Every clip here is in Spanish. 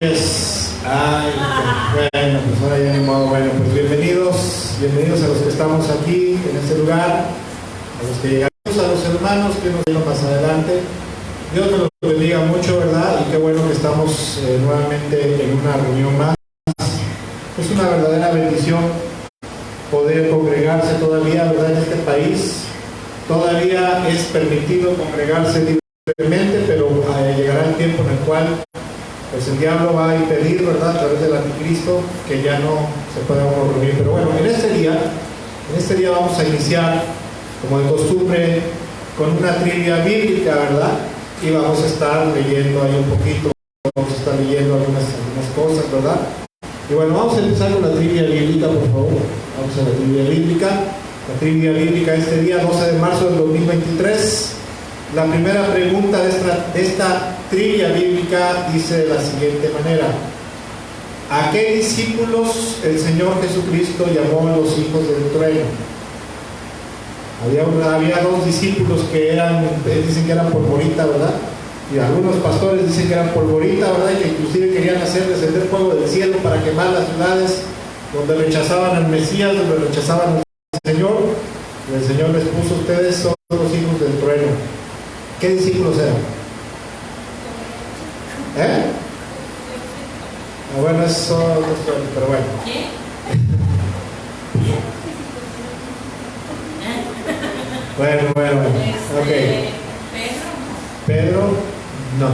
Ay, bueno, pues ahora ya ni modo. Bueno, pues bienvenidos a los que estamos aquí en este lugar, a los que llegamos, a los hermanos que nos llegan más adelante. Dios nos los bendiga mucho, ¿verdad? Y qué bueno que estamos nuevamente en una reunión más. Es una verdadera bendición poder congregarse todavía, ¿verdad? En este país todavía es permitido congregarse libremente, pero llegará el tiempo en el cual pues el diablo va a impedir, ¿verdad?, a través del anticristo, que ya no se pueda uno reunir. Pero bueno, en este día vamos a iniciar, como de costumbre, con una trivia bíblica, ¿verdad? Y vamos a estar leyendo ahí un poquito, vamos a estar leyendo algunas cosas, ¿verdad? Y bueno, vamos a empezar con la trivia bíblica, por favor. Vamos a la trivia bíblica. La trivia bíblica este día, 12 de marzo del 2023. La primera pregunta de esta trivia bíblica dice de la siguiente manera: ¿a qué discípulos el Señor Jesucristo llamó a los hijos del trueno? Había dos discípulos que dicen que eran polvorita, ¿verdad? Y algunos pastores dicen que eran polvorita, ¿verdad? Y que inclusive querían hacer descender fuego del cielo para quemar las ciudades donde rechazaban al Mesías, donde rechazaban al Señor. Y el Señor les puso: ustedes son los hijos del trueno. ¿Qué discípulos eran? Bueno, eso pero bueno. Bueno. Ok. Pedro, no.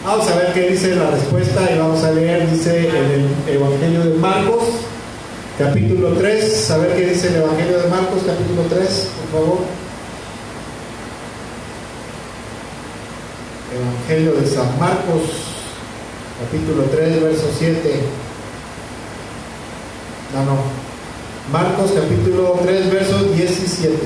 Vamos a ver qué dice la respuesta y vamos a leer, dice en el Evangelio de Marcos, capítulo 3. A ver qué dice el Evangelio de Marcos, capítulo 3, por favor. Evangelio de San Marcos, capítulo 3, verso 7. No. Marcos, capítulo 3, verso 17.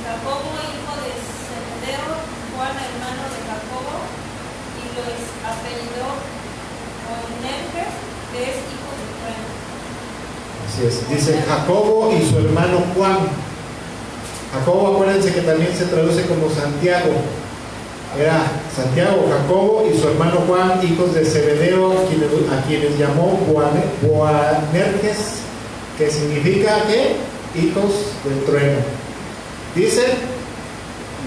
Jacobo, hijo de Zebedeo, Juan, hermano de Jacobo, y los apellidó Boanerges, que es hijo de Juan. Así es, dice Jacobo y su hermano Juan. Jacobo, acuérdense que también se traduce como Santiago. Era Santiago, Jacobo y su hermano Juan, hijos de Zebedeo, a quienes llamó Boanerges, que significa ¿qué? Hijos del trueno. Dice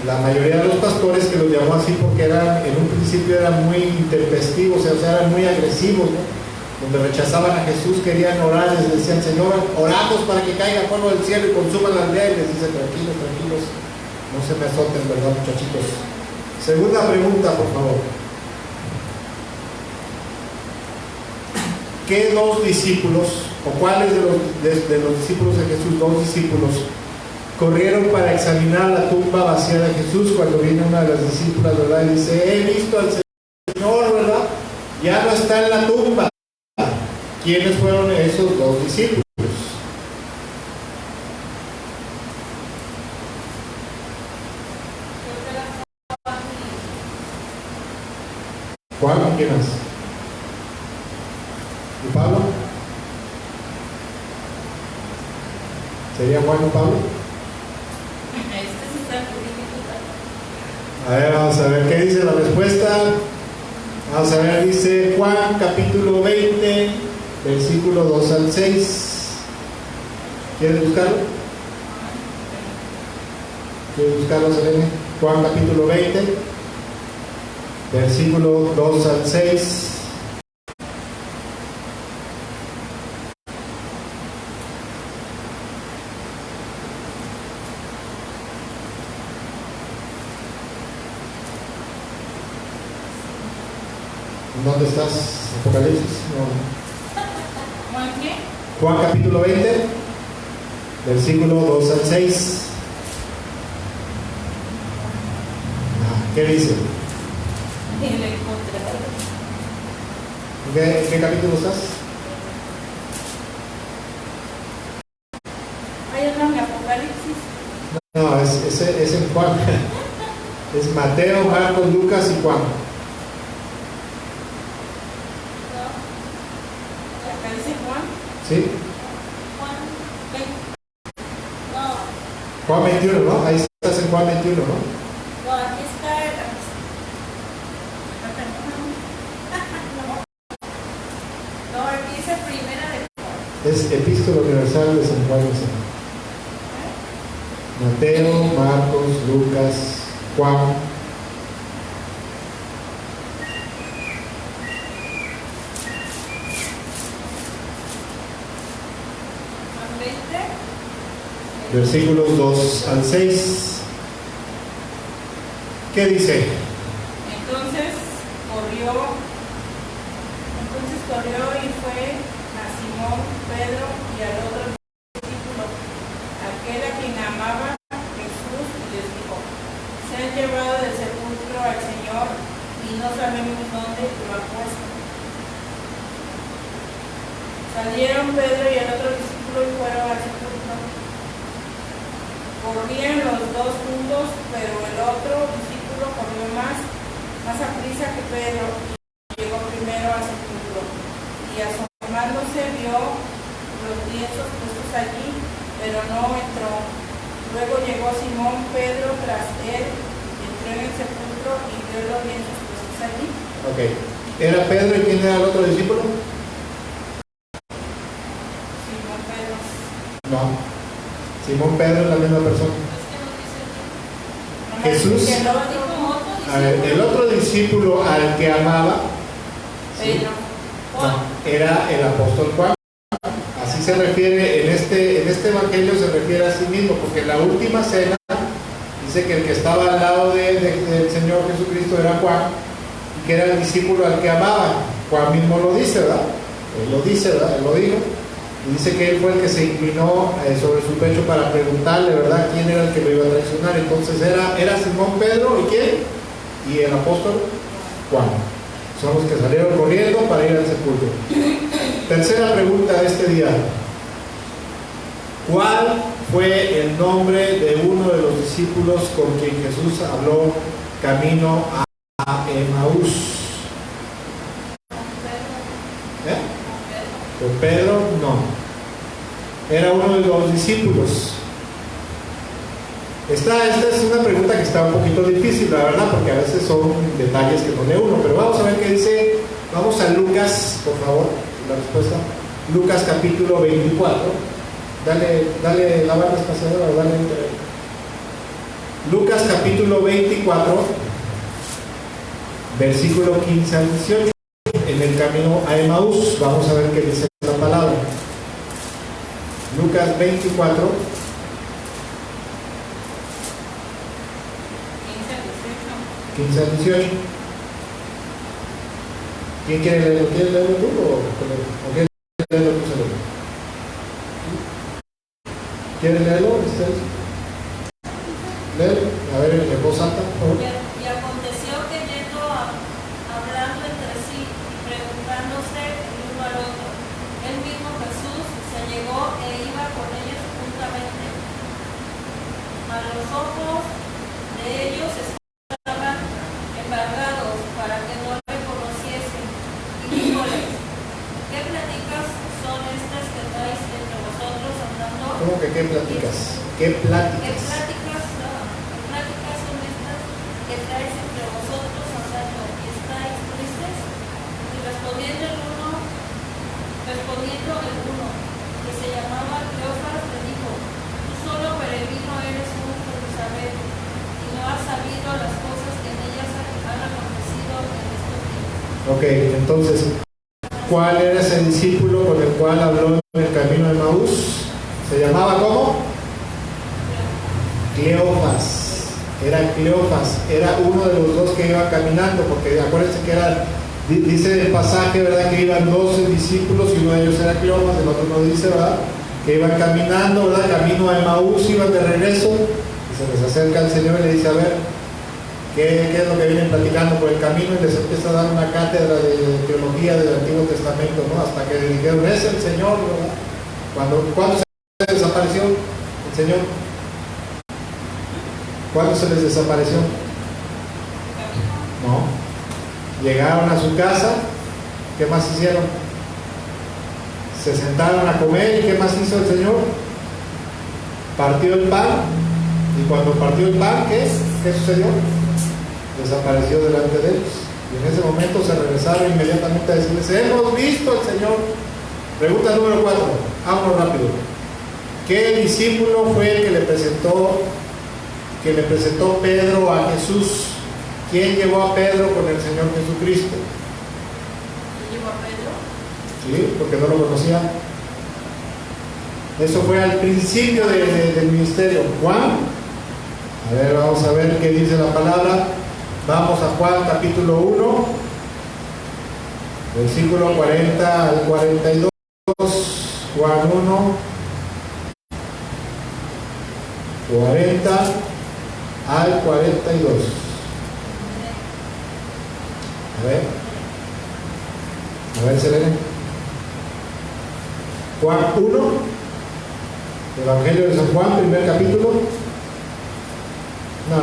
la mayoría de los pastores que los llamó así porque en un principio eran muy intempestivos, o sea, eran muy agresivos, ¿no? Donde rechazaban a Jesús, querían orar, les decían: Señor, oramos para que caiga fuego del cielo y consuma la aldea. Y les dice: tranquilos, no se me azoten, ¿verdad, muchachitos? Segunda pregunta, por favor. ¿Qué dos discípulos, o cuáles de los discípulos de Jesús, dos discípulos, corrieron para examinar la tumba vacía de Jesús cuando viene una de las discípulas, ¿verdad? Y dice: he visto al Señor, ¿verdad? Ya no está en la tumba. ¿Quiénes fueron esos dos discípulos? Juan, ¿quién más? ¿Y Pablo? ¿Sería Juan o Pablo? A ver, vamos a ver qué dice la respuesta. Vamos a ver, dice Juan capítulo 20, versículo 2 al 6. ¿Quieres buscarlo? ¿Quieres buscarlo, Selene? Juan capítulo 20, versículo 2 al 6. ¿Dónde estás? Apocalipsis. No. ¿Juan qué? Juan capítulo 20, versículo 2 al 6. ¿Qué dice? ¿En qué capítulo estás? ¿Hay otro en Apocalipsis? No, es en Juan. Es Mateo, Marcos, Lucas y Juan. ¿Acá dice Juan? ¿Sí? Juan 20. No. Juan 21, ¿no? Ahí estás en Juan 21, ¿no? No, aquí está Es Epístola Universal de San Juan y San Mateo, Marcos, Lucas, Juan. Juan 20. Versículos 2 al 6. ¿Qué dice? Entonces corrió y fue a Simón Pedro y al otro discípulo, aquel a quien amaba Jesús, y les dijo: se han llevado del sepulcro al Señor y no sabemos dónde lo han puesto. Salieron Pedro y el otro discípulo y fueron al sepulcro. Corrían los dos juntos, pero el otro discípulo corrió más aprisa que Pedro, y llegó primero al sepulcro, y asomándose vio los lienzos puestos allí, pero no entró. Luego llegó Simón Pedro tras él, entró en el sepulcro y vio los lienzos puestos allí. Ok. ¿Era Pedro y quién era el otro discípulo? Simón Pedro. No. Simón Pedro es la misma persona. Jesús. A ver, el otro discípulo al que amaba, Pedro. no, era el apóstol Juan. Así se refiere, en este evangelio se refiere a sí mismo, porque en la última cena dice que el que estaba al lado del Señor Jesucristo era Juan, y que era el discípulo al que amaba. Juan mismo lo dice, ¿verdad? Él lo dice, ¿verdad? Él lo dijo. Y dice que él fue el que se inclinó sobre su pecho para preguntarle, ¿verdad?, quién era el que lo iba a traicionar. Entonces era Simón Pedro, ¿y quién? Y el apóstol Juan. Son los que salieron corriendo para ir al sepulcro. Tercera pregunta de este día: ¿cuál fue el nombre de uno de los discípulos con quien Jesús habló camino a Emaús? ¿Con Pedro? No. Era uno de los discípulos. Esta es una pregunta que está un poquito difícil, la verdad, porque a veces son detalles que no lee uno, pero vamos a ver qué dice. Vamos a Lucas, por favor, la respuesta. Lucas capítulo 24. Dale la barra espaciadora, dale. Lucas capítulo 24, versículo 15 al 18. En el camino a Emaús, vamos a ver qué dice la palabra. Lucas 24, 15 al 18. ¿Quién quiere leerlo? ¿Quieres leerlo tú o quieres leerlo tú solo? ¿Quieres leerlo? Léelo, a ver, en voz alta, por favor. Y aconteció que yendo hablando entre sí y preguntándose el uno al otro, el mismo Jesús se llegó e iba con ellos juntamente. Mas los ojos de ellos estaban embargados para que no le conociesen. Y díjoles: ¿qué pláticas son estas que traes entre vosotros andando? ¿Cómo que qué pláticas? ¿Qué ¿Qué pláticas? pláticas son estas que traes entre vosotros andando y estáis tristes? Y respondiendo el uno, que se llamaba Cleofas, le dijo: tú solo peregrino eres en Jerusalén, y no has sabido las cosas que en ellas han acontecido en estos días. Ok, entonces, ¿cuál era ese discípulo con el cual habló en el camino de Emaús? ¿Se llamaba cómo? Cleofas. Era Cleofas. Era uno de los dos que iba caminando, porque acuérdense que era, dice el pasaje, ¿verdad?, que iban 12 discípulos y uno de ellos era Cleofas, el otro no dice, ¿verdad?, que iban caminando, ¿verdad?, camino a Emaús, iban de regreso, y se les acerca el Señor y le dice: a ver, ¿qué es lo que vienen platicando por el camino? Y les empieza a dar una cátedra de teología del Antiguo Testamento, ¿no?, hasta que le dijeron: es el Señor, ¿verdad? ¿Cuándo se desapareció el Señor? ¿Cuándo se les desapareció? No. Llegaron a su casa, ¿qué más hicieron? Se sentaron a comer, ¿y qué más hizo el Señor? Partió el pan, y cuando partió el pan, ¿qué sucedió? Desapareció delante de ellos. Y en ese momento se regresaron inmediatamente a decirles: hemos visto al Señor. Pregunta número 4. Vámonos rápido. ¿Qué discípulo fue el que le presentó Pedro a Jesús? ¿Quién llevó a Pedro con el Señor Jesucristo? ¿Quién llevó a Pedro? Sí, porque no lo conocía. Eso fue al principio del ministerio. Juan. A ver, vamos a ver qué dice la palabra. Vamos a Juan capítulo 1, versículo 40 al 42. Juan 1, 40 al 42. A ver, Selene. Juan 1, Evangelio de San Juan, primer capítulo. No.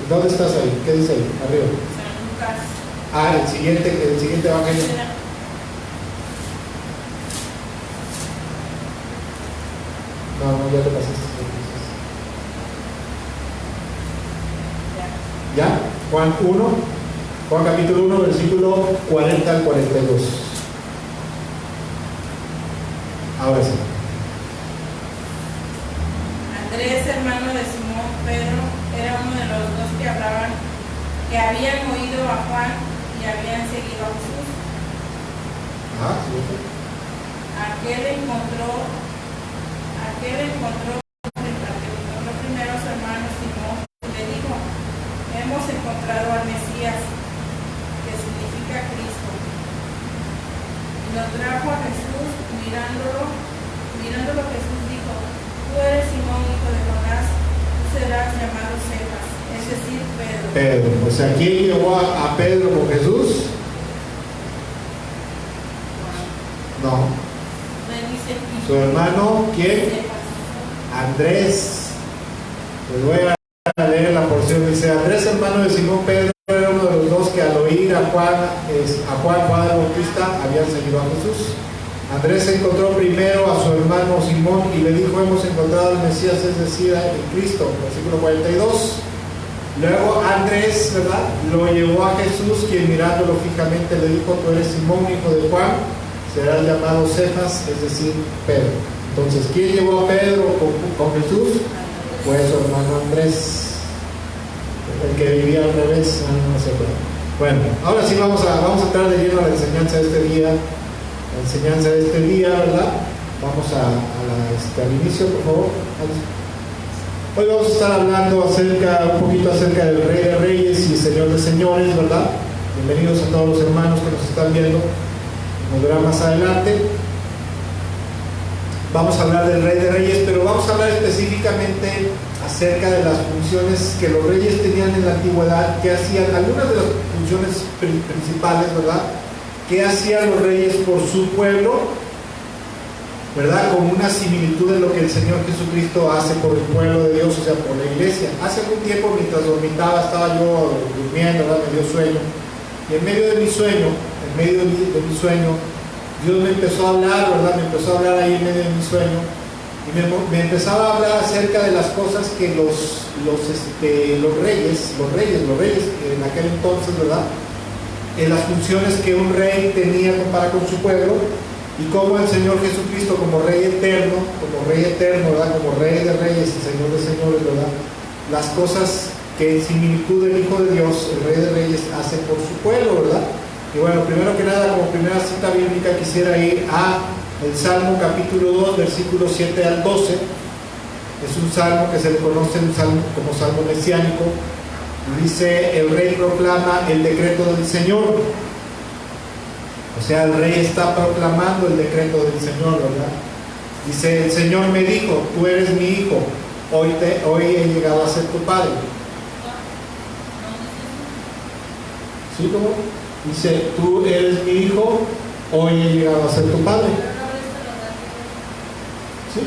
¿Dónde estás ahí? ¿Qué dice ahí? Arriba. San Lucas. Ah, el siguiente evangelio. No, ya te pasaste. ¿Ya? Juan capítulo 1, versículo 40 al 42. Ahora sí. Andrés, hermano de Simón Pedro, era uno de los dos que hablaban, que habían oído a Juan y habían seguido a Jesús. Sí. Aquel encontró primero a su hermano Simón y le dijo: hemos encontrado al Mesías, que significa Cristo. Y lo trajo a Jesús. Mirándolo Jesús dijo: tú eres Simón, hijo de Jonás, tú serás llamado Cefas, es decir, Pedro. Pedro. O sea, ¿quién llevó a Pedro con Jesús? No. Su hermano, ¿quién? Andrés. Les voy a leer la porción. Dice: Andrés, hermano de Simón Pedro, era uno de los dos que al oír a Juan el Bautista, habían seguido a Jesús. Andrés encontró primero a su hermano Simón y le dijo: hemos encontrado al Mesías, es decir, el Cristo. Versículo 42. Luego Andrés, ¿verdad?, lo llevó a Jesús, quien mirándolo fijamente le dijo: tú eres Simón, hijo de Juan, serás llamado Cefas, es decir, Pedro. Entonces, ¿quién llevó a Pedro con Jesús? Pues su hermano Andrés, el que vivía al revés. No sé. Bueno, ahora sí vamos a entrar de lleno a la enseñanza de este día. ¿Verdad? Vamos al inicio, por favor. Hoy vamos a estar hablando un poquito acerca del Rey de Reyes y Señor de Señores, ¿verdad? Bienvenidos a todos los hermanos que nos están viendo. Nos verán más adelante. Vamos a hablar del Rey de Reyes, pero vamos a hablar específicamente acerca de las funciones que los reyes tenían en la antigüedad, que hacían, algunas de las funciones principales, ¿verdad?, que hacían los reyes por su pueblo, ¿verdad?, como una similitud de lo que el Señor Jesucristo hace por el pueblo de Dios, o sea, por la iglesia. Hace algún tiempo, mientras dormitaba, estaba yo durmiendo, ¿verdad?, me dio sueño, y en medio de mi sueño, Dios me empezó a hablar, ¿verdad? Me empezó a hablar ahí en medio de mi sueño, y me empezaba a hablar acerca de las cosas que los reyes en aquel entonces, ¿verdad?, en las funciones que un rey tenía para con su pueblo, y cómo el Señor Jesucristo, como Rey eterno, ¿verdad?, como Rey de Reyes y Señor de Señores, ¿verdad?, las cosas que en similitud del Hijo de Dios, el Rey de Reyes, hace por su pueblo, ¿verdad? Y bueno, primero que nada, como primera cita bíblica, quisiera ir a el Salmo capítulo 2, versículos 7 al 12. Es un salmo que se le conoce como salmo mesiánico. Dice: el rey proclama el decreto del Señor. O sea, el rey está proclamando el decreto del Señor, ¿verdad? Dice: el Señor me dijo: tú eres mi hijo, hoy he llegado a ser tu padre. ¿Sí, cómo? Dice: tú eres mi hijo, hoy he llegado a ser tu padre. ¿Sí?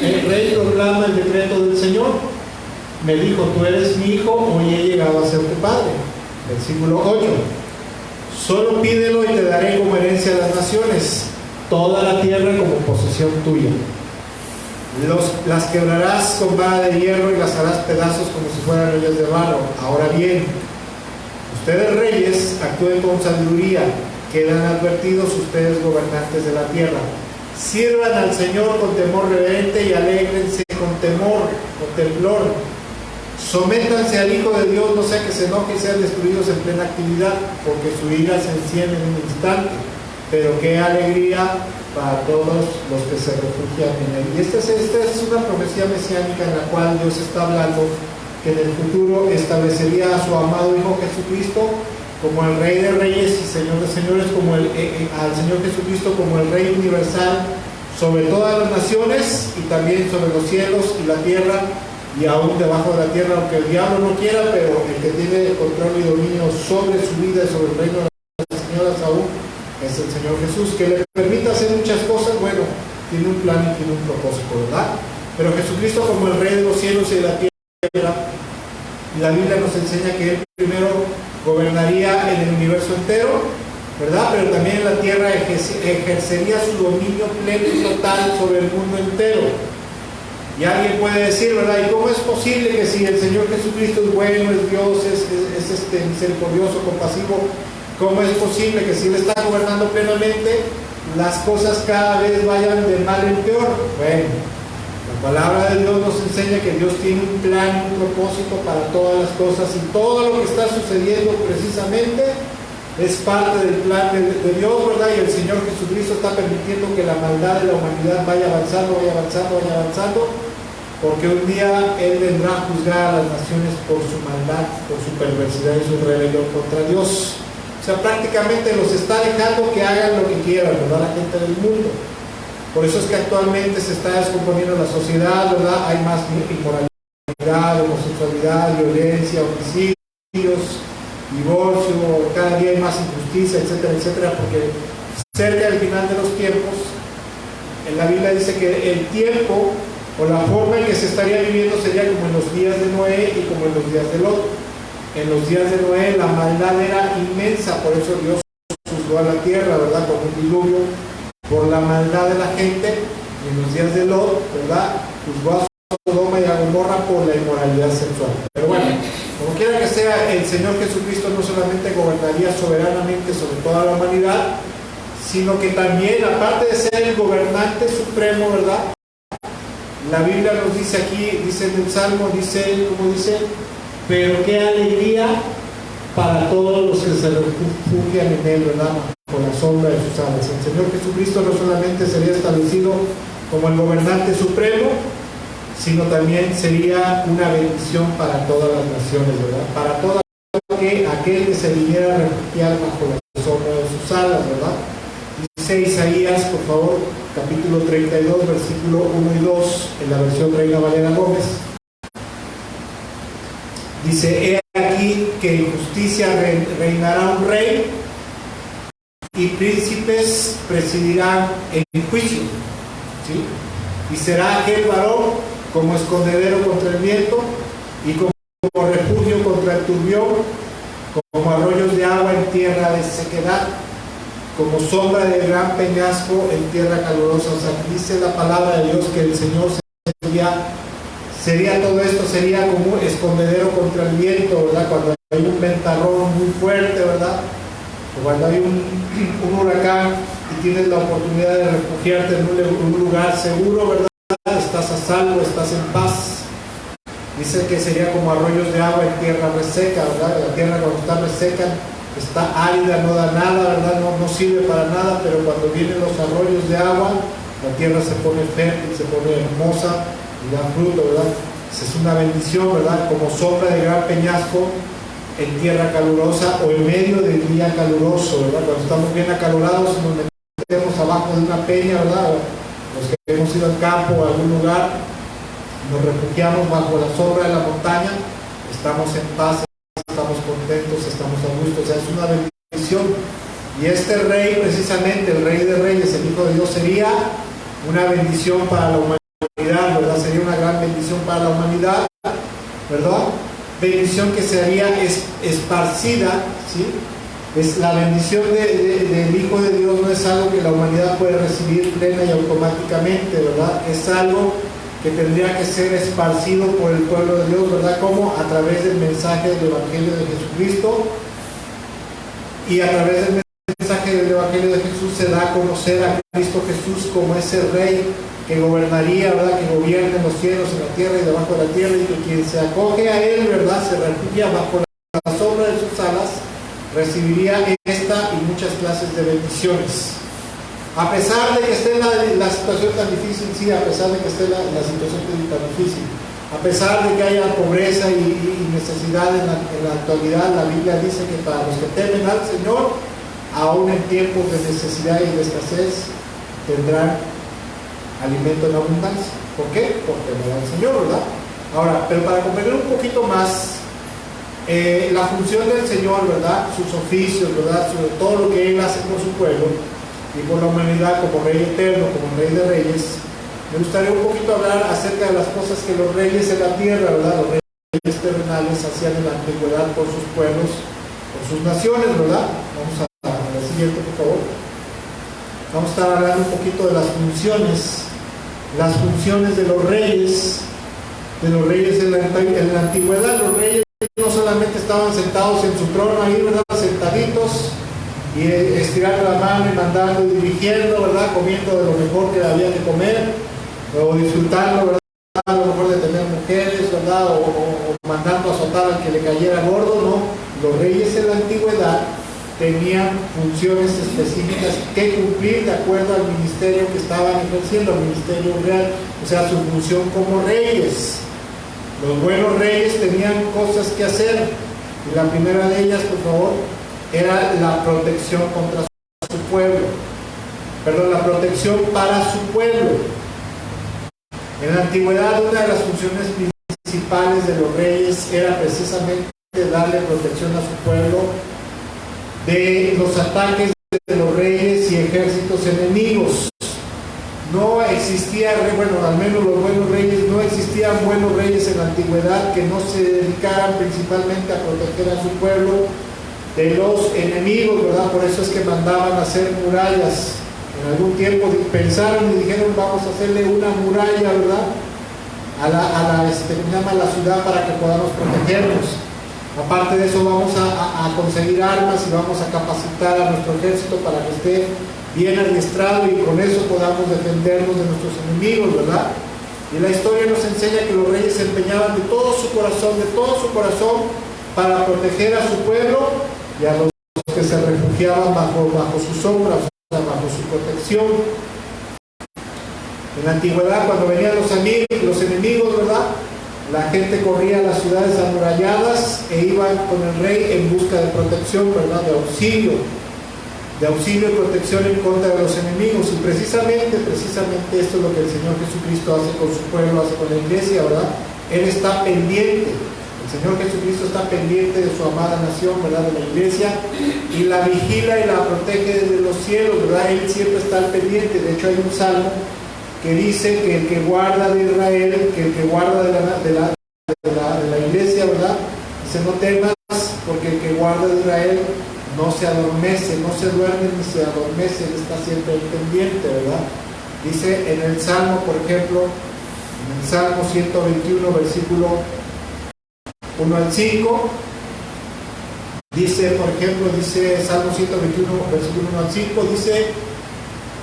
El rey proclama el decreto del Señor. Me dijo: tú eres mi hijo, hoy he llegado a ser tu padre. Versículo 8. Solo pídelo y te daré como herencia a las naciones, toda la tierra como posesión tuya. Las quebrarás con vara de hierro y las harás pedazos como si fueran ollas de barro. Ahora bien, ustedes reyes, actúen con sabiduría, quedan advertidos ustedes gobernantes de la tierra. Sirvan al Señor con temor reverente y alégrense con temor, con temblor. Sométanse al Hijo de Dios, no sea que se enoje y sean destruidos en plena actividad, porque su ira se enciende en un instante. Pero qué alegría para todos los que se refugian en Él. Y esta es una profecía mesiánica en la cual Dios está hablando que en el futuro establecería a su amado Hijo Jesucristo como el Rey de Reyes y Señor de Señores, como al Señor Jesucristo como el Rey universal sobre todas las naciones y también sobre los cielos y la tierra y aún debajo de la tierra, aunque el diablo no quiera, pero el que tiene control y dominio sobre su vida y sobre el reino de las señoras aún es el Señor Jesús, que le permite hacer muchas cosas. Bueno, tiene un plan y tiene un propósito, ¿verdad? Pero Jesucristo como el Rey de los cielos y de la tierra, y la Biblia nos enseña que Él primero gobernaría en el universo entero, ¿verdad? Pero también en la tierra ejercería su dominio pleno y total sobre el mundo entero. Y alguien puede decir, ¿verdad? ¿Y cómo es posible que si el Señor Jesucristo es bueno, es Dios, es misericordioso, compasivo, cómo es posible que si Él está gobernando plenamente, las cosas cada vez vayan de mal en peor? Bueno, la palabra de Dios nos enseña que Dios tiene un plan, un propósito para todas las cosas, y todo lo que está sucediendo precisamente es parte del plan de Dios, ¿verdad? Y el Señor Jesucristo está permitiendo que la maldad de la humanidad vaya avanzando, porque un día Él vendrá a juzgar a las naciones por su maldad, por su perversidad y su rebelión contra Dios. O sea, prácticamente los está dejando que hagan lo que quieran, ¿verdad? La gente del mundo. Por eso es que actualmente se está descomponiendo la sociedad, ¿verdad? Hay más inmoralidad, homosexualidad, violencia, homicidios, divorcio, cada día hay más injusticia, etcétera, etcétera, porque cerca del final de los tiempos, en la Biblia dice que el tiempo o la forma en que se estaría viviendo sería como en los días de Noé y como en los días de Lot. En los días de Noé la maldad era inmensa, por eso Dios juzgó a la tierra, ¿verdad? Con un diluvio por la maldad de la gente. Y en los días de Lot, ¿verdad? Juzgó a Sodoma y a Gomorra por la inmoralidad sexual. Pero bueno, como quiera que sea, el Señor Jesucristo no solamente gobernaría soberanamente sobre toda la humanidad, sino que también, aparte de ser el gobernante supremo, ¿verdad? La Biblia nos dice aquí, dice en el Salmo, ¿cómo dice? Pero qué alegría para todos los que se refugian en Él, ¿verdad? Por la sombra de sus alas. El Señor Jesucristo no solamente sería establecido como el gobernante supremo, sino también sería una bendición para todas las naciones, ¿verdad? Para todo aquel que se viniera a refugiar bajo la sombra de sus alas, ¿verdad? Dice Isaías, por favor, capítulo 32, versículo 1 y 2, en la versión Reina Valera Gómez. Dice: he aquí que en justicia reinará un rey, y príncipes presidirán en juicio, ¿sí? Y será aquel varón como escondedero contra el viento, y como refugio contra el turbión, como arroyos de agua en tierra de sequedad, como sombra de gran peñasco en tierra calurosa. O sea, dice la palabra de Dios que el Señor sería todo esto, sería como escondedero contra el viento, ¿verdad? Cuando hay un ventarrón muy fuerte, ¿verdad? O cuando hay un huracán y tienes la oportunidad de refugiarte en un lugar seguro, ¿verdad? Estás a salvo, estás en paz. Dice que sería como arroyos de agua en tierra reseca, ¿verdad? La tierra cuando está reseca está árida, no da nada, ¿verdad? No sirve para nada, pero cuando vienen los arroyos de agua, la tierra se pone fértil, se pone hermosa y da fruto, ¿verdad? Es una bendición, ¿verdad? Como sombra de gran peñasco en tierra calurosa o en medio del día caluroso, ¿verdad? Cuando estamos bien acalorados nos metemos abajo de una peña, ¿verdad? Los que hemos ido al campo o a algún lugar, nos refugiamos bajo la sombra de la montaña, estamos en paz, estamos contentos, estamos a gusto. O sea, es una bendición. Y este rey, precisamente el Rey de Reyes, el Hijo de Dios, sería una bendición para la humanidad, ¿verdad? Sería una gran bendición para la humanidad, ¿verdad? Bendición que sería esparcida, ¿sí? Es la bendición del Hijo de Dios, no es algo que la humanidad puede recibir plena y automáticamente, ¿verdad? Es algo que tendría que ser esparcido por el pueblo de Dios, ¿verdad? Como a través del mensaje del Evangelio de Jesucristo y a través del mensaje del Evangelio de Jesús se da a conocer a Cristo Jesús como ese Rey que gobernaría, ¿verdad? Que gobierna en los cielos, en la tierra y debajo de la tierra, y que quien se acoge a Él, ¿verdad? Se refugia bajo la sombra de sus alas, recibiría esta y muchas clases de bendiciones. A pesar de que esté la situación tan difícil, sí, a pesar de que esté la situación tan difícil, a pesar de que haya pobreza y necesidad en la actualidad, la Biblia dice que para los que temen al Señor, aún en tiempos de necesidad y de escasez, tendrán alimento en abundancia. ¿Por qué? Porque temen al Señor, ¿verdad? Ahora, pero para comprender un poquito más la función del Señor, ¿verdad? Sus oficios, ¿verdad? Sobre todo lo que Él hace por su pueblo y por la humanidad como Rey eterno, como Rey de Reyes, me gustaría un poquito hablar acerca de las cosas que los reyes en la tierra, ¿verdad? Los reyes terrenales hacían en la antigüedad por sus pueblos, por sus naciones, ¿verdad? Vamos a la siguiente, por favor. Vamos a estar hablando un poquito de las funciones de los reyes en la antigüedad. Los reyes no solamente estaban sentados en su trono ahí, ¿verdad? Sentaditos y estirando la mano y mandando y dirigiendo, ¿verdad? Comiendo de lo mejor que había que comer, o disfrutando, ¿verdad? A lo mejor de tener mujeres, ¿verdad? O mandando a azotar al que le cayera gordo, ¿no? Los reyes en la antigüedad tenían funciones específicas que cumplir de acuerdo al ministerio que estaban ejerciendo, al ministerio real, o sea, su función como reyes. Los buenos reyes tenían cosas que hacer, y la primera de ellas, por favor, era la protección contra su pueblo. Perdón, la protección para su pueblo. En la antigüedad, una de las funciones principales de los reyes era precisamente darle protección a su pueblo de los ataques de los reyes y ejércitos enemigos. No existía, bueno, al menos los buenos reyes, no existían buenos reyes en la antigüedad que no se dedicaran principalmente a proteger a su pueblo de los enemigos, ¿verdad? Por eso es que mandaban a hacer murallas. En algún tiempo pensaron y dijeron, vamos a hacerle una muralla, ¿verdad? A la ciudad para que podamos protegernos. Aparte de eso, vamos a conseguir armas y vamos a capacitar a nuestro ejército para que esté bien adiestrado y con eso podamos defendernos de nuestros enemigos, ¿verdad? Y la historia nos enseña que los reyes se empeñaban de todo su corazón para proteger a su pueblo y a los que se refugiaban bajo su sombra, bajo su protección. En la antigüedad, cuando venían los enemigos, ¿verdad? La gente corría a las ciudades amuralladas e iban con el rey en busca de protección, ¿verdad? De auxilio y protección en contra de los enemigos. Y precisamente esto es lo que el Señor Jesucristo hace con su pueblo, hace con la iglesia, ¿verdad? Él está pendiente. El Señor Jesucristo está pendiente de su amada nación, ¿verdad? De la iglesia, y la vigila y la protege desde los cielos, ¿verdad? Él siempre está al pendiente. De hecho, hay un salmo que dice que el que guarda de Israel, que el que guarda de la iglesia, ¿verdad? Dice, no temas, porque el que guarda de Israel no se adormece, no se duerme ni se adormece, él está siempre pendiente, ¿verdad? Dice en el Salmo, por ejemplo, en el Salmo 121, versículo 1 al 5, dice, por ejemplo, dice Salmo 121, versículo 1 al 5, dice,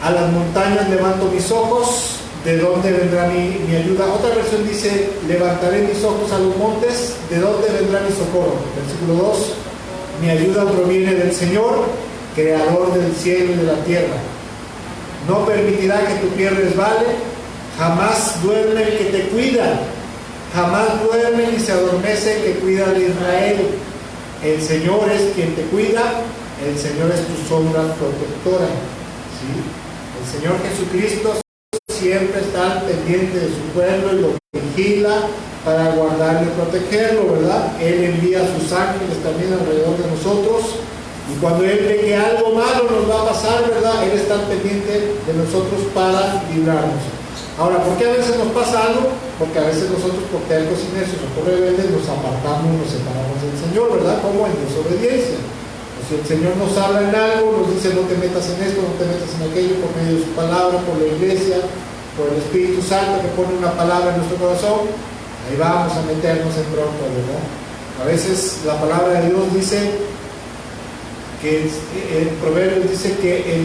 a las montañas levanto mis ojos, ¿de dónde vendrá mi ayuda? Otra versión dice, levantaré mis ojos a los montes, ¿de dónde vendrá mi socorro? Versículo 2, mi ayuda proviene del Señor, creador del cielo y de la tierra. No permitirá que tu pie resbale, jamás duerme el que te cuida, jamás duerme ni se adormece el que cuida de Israel. El Señor es quien te cuida, el Señor es tu sombra protectora. ¿Sí? El Señor Jesucristo siempre está al pendiente de su pueblo y lo vigila para guardarlo y protegerlo, ¿verdad? Él envía a sus ángeles también alrededor de nosotros, y cuando Él ve que algo malo nos va a pasar, ¿verdad? Él está al pendiente de nosotros para librarnos. Ahora, ¿por qué a veces nos pasa algo? Porque a veces nosotros, por tercos y necios o por rebeldes, nos apartamos, nos separamos del Señor, ¿verdad? Como en desobediencia. O si el Señor nos habla en algo, nos dice no te metas en esto, no te metas en aquello, por medio de su palabra, por la iglesia, por el Espíritu Santo que pone una palabra en nuestro corazón, ahí vamos a meternos en bronca, ¿verdad? A veces la palabra de Dios dice que en Proverbios dice que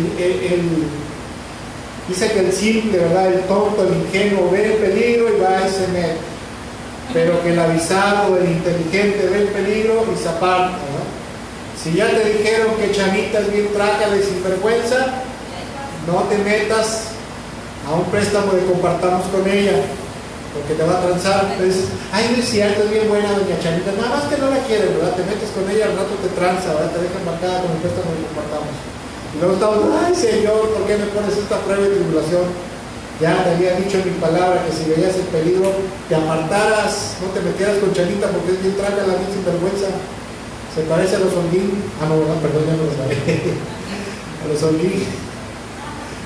dice que el simple, ¿verdad? El tonto, el ingenuo ve el peligro y va y se mete, pero que el avisado, el inteligente ve el peligro y se aparta, ¿verdad? Si ya te dijeron que Chanita es bien trácala y sinvergüenza, no te metas a un préstamo de compartamos con ella, porque te va a transar. Te dices, ay, no es cierto, es bien buena doña Chanita, nada más que no la quieres, ¿verdad? Te metes con ella, al rato te tranza, ¿verdad? Te dejan marcada con el préstamo de compartamos. Y luego estamos, ay Señor, ¿por qué me pones esta prueba de tribulación? Ya te había dicho en mi palabra que si veías el peligro, te apartaras, no te metieras con Chanita porque es bien trácala, bien sinvergüenza. Se parece a los Holguín. Ah, no, perdón, ya no los sabía. A los Holguín.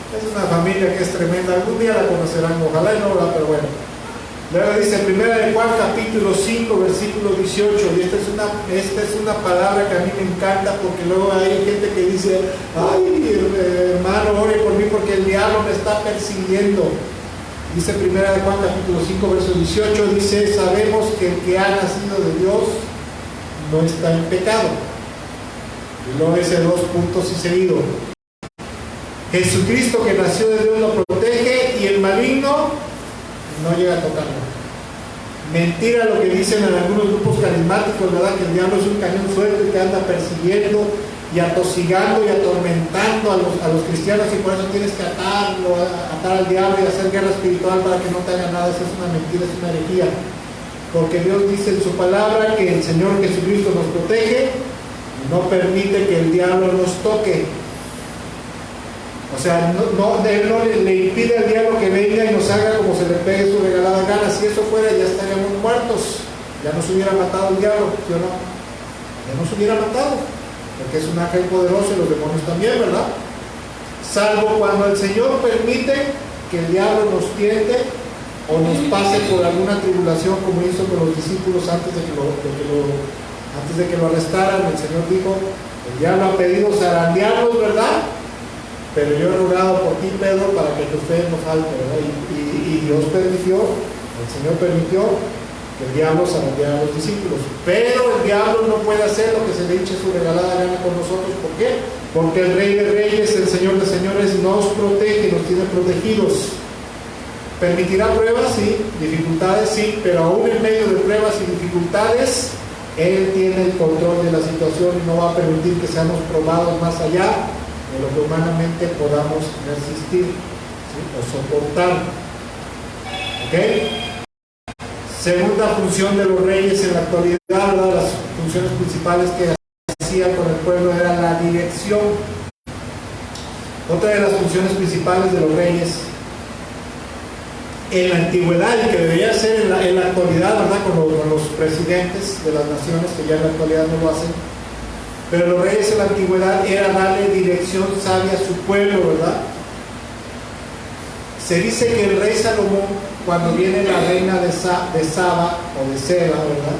Es una familia que es tremenda. Algún día la conocerán, ojalá y no, ¿verdad? Pero bueno. Luego dice, 1 de Juan, capítulo 5, versículo 18. Y esta es una palabra que a mí me encanta, porque luego hay gente que dice, ay, hermano, ore por mí porque el diablo me está persiguiendo. Dice 1 de Juan, capítulo 5, verso 18, dice, sabemos que el que ha nacido de Dios no está en pecado. Y luego dice 2 puntos y seguido. Jesucristo que nació de Dios lo protege y el maligno no llega a tocarlo. Mentira lo que dicen en algunos grupos carismáticos, ¿verdad? Que el diablo es un cañón suelto y que anda persiguiendo y atosigando y atormentando a los cristianos, y por eso tienes que atar al diablo y hacer guerra espiritual para que no te haga nada. Eso es una mentira, es una herejía. Porque Dios dice en su palabra que el Señor Jesucristo nos protege y no permite que el diablo nos toque. O sea, Él no le impide al diablo que venga y nos haga como se le pegue su regalada gana. Si eso fuera, ya estaríamos muertos. Ya nos hubiera matado el diablo, ¿sí o no? Ya nos hubiera matado, porque es un ángel poderoso y los demonios también, ¿verdad? Salvo cuando el Señor permite que el diablo nos tiente o nos pase por alguna tribulación, como hizo con los discípulos antes de que lo arrestaran. El Señor dijo, el diablo ha pedido zarandearlos, ¿verdad? Pero yo he rogado por ti, Pedro, para que tu fe no falte, ¿verdad? Y Dios permitió, el Señor permitió que el diablo zarandeara a los discípulos. Pero el diablo no puede hacer lo que se le eche su regalada gana con nosotros. ¿Por qué? Porque el Rey de Reyes, el Señor de Señores, nos protege, nos tiene protegidos. ¿Permitirá pruebas? Sí. ¿Dificultades? Sí. Pero aún en medio de pruebas y dificultades, Él tiene el control de la situación y no va a permitir que seamos probados más allá de lo que humanamente podamos resistir, ¿sí? O soportar. ¿Ok? Segunda función de los reyes en la actualidad, ¿verdad? Las funciones principales que hacían con el pueblo era la dirección. Otra de las funciones principales de los reyes en la antigüedad, y que debería ser en la actualidad, ¿verdad? Con los presidentes de las naciones, que ya en la actualidad no lo hacen, pero los reyes en la antigüedad era darle dirección sabia a su pueblo, ¿verdad? Se dice que el rey Salomón, cuando viene la reina de Saba o de Seba, ¿verdad?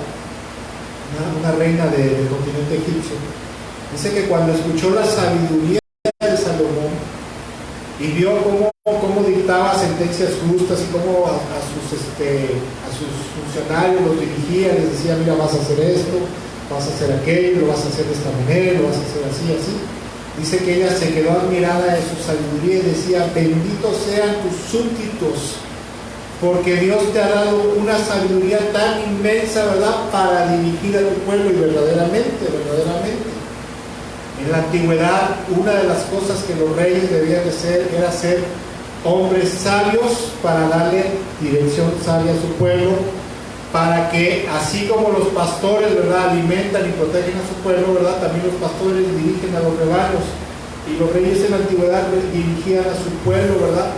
Una reina del continente egipcio, dice que cuando escuchó la sabiduría de Salomón y vio cómo dictaba sentencias justas y cómo a sus funcionarios los dirigía, les decía, mira, vas a hacer esto, vas a hacer aquello, lo vas a hacer de esta manera, lo vas a hacer así, así. Dice que ella se quedó admirada de su sabiduría y decía, benditos sean tus súbditos, porque Dios te ha dado una sabiduría tan inmensa, ¿verdad?, para dirigir a tu pueblo. Y verdaderamente, en la antigüedad, una de las cosas que los reyes debían de ser era ser hombres sabios para darle dirección sabia a su pueblo, para que así como los pastores, ¿verdad?, alimentan y protegen a su pueblo, ¿verdad?, también los pastores dirigen a los rebaños. Y los reyes en la antigüedad dirigían a su pueblo, ¿verdad?,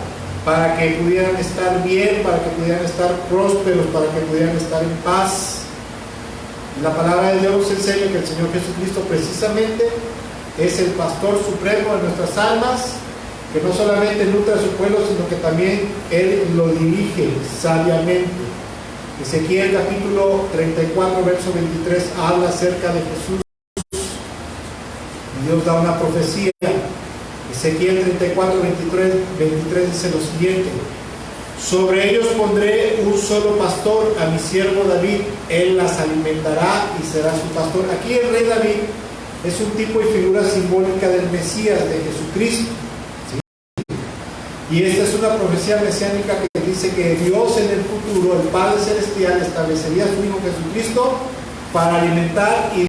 para que pudieran estar bien, para que pudieran estar prósperos, para que pudieran estar en paz. Y la palabra de Dios enseña que el Señor Jesucristo precisamente es el pastor supremo de nuestras almas, que no solamente nutre a su pueblo, sino que también Él lo dirige sabiamente. Ezequiel capítulo 34, verso 23, habla acerca de Jesús. Y Dios da una profecía. Ezequiel 34, 23 dice lo siguiente: sobre ellos pondré un solo pastor, a mi siervo David, él las alimentará y será su pastor. Aquí el rey David es un tipo y figura simbólica del Mesías, de Jesucristo. Y esta es una profecía mesiánica que dice que Dios en el futuro, el Padre Celestial, establecería a su Hijo Jesucristo para alimentar y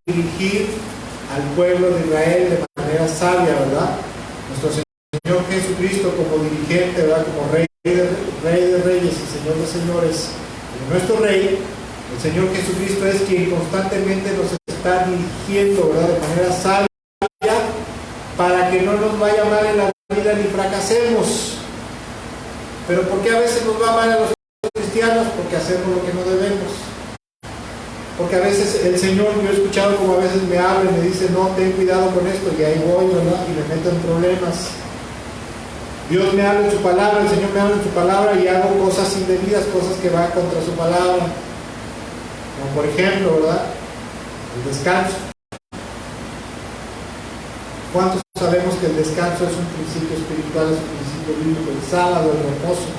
dirigir al pueblo de Israel de manera sabia, ¿verdad? Nuestro Señor Jesucristo como dirigente, ¿verdad? Como Rey de Reyes y Señor de Señores, como nuestro Rey, el Señor Jesucristo es quien constantemente nos está dirigiendo, ¿verdad? De manera sabia, para que no nos vaya mal en la vida ni fracasemos. Pero ¿por qué a veces nos va mal a los cristianos? Porque hacemos lo que no debemos. Porque a veces el Señor, yo he escuchado como a veces me habla y me dice, no, ten cuidado con esto, y ahí voy, ¿verdad? Y me meto en problemas. Dios me habla en su palabra, el Señor me habla en su palabra y hago cosas indebidas, cosas que van contra su palabra. Como por ejemplo, ¿verdad? El descanso. ¿Cuántos sabemos que el descanso es un principio espiritual, es un principio bíblico? El sábado, el reposo.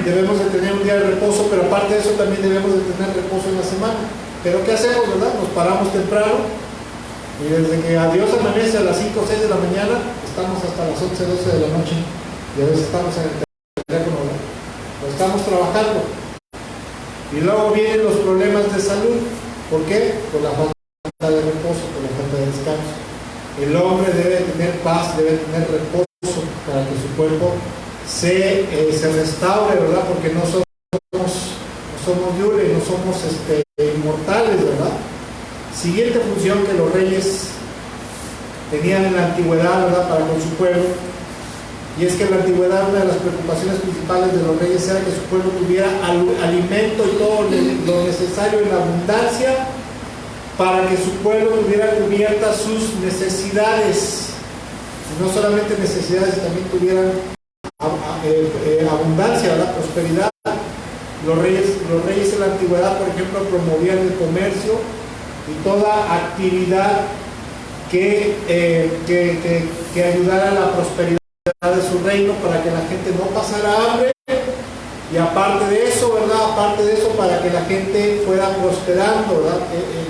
Debemos de tener un día de reposo, pero aparte de eso también debemos de tener reposo en la semana. Pero ¿qué hacemos, verdad? Nos paramos temprano y desde que a Dios amanece a las 5 o 6 de la mañana, estamos hasta las 11 o 12 de la noche y a veces estamos en el teléfono, ¿verdad? O estamos trabajando. Y luego vienen los problemas de salud. ¿Por qué? Por la falta de reposo, por la falta de descanso. El hombre debe tener paz, debe tener reposo para que su cuerpo se restaure, ¿verdad? Porque no somos diures, no somos inmortales, ¿verdad? Siguiente función que los reyes tenían en la antigüedad, ¿verdad? Para con su pueblo. Y es que en la antigüedad una de las preocupaciones principales de los reyes era que su pueblo tuviera alimento y todo lo necesario en abundancia para que su pueblo tuviera cubiertas sus necesidades. Y no solamente necesidades, también tuvieran abundancia, ¿verdad? Prosperidad. Los reyes en la antigüedad, por ejemplo, promovían el comercio y toda actividad que ayudara a la prosperidad de su reino para que la gente no pasara hambre, y aparte de eso, ¿verdad? Aparte de eso, para que la gente fuera prosperando, ¿verdad?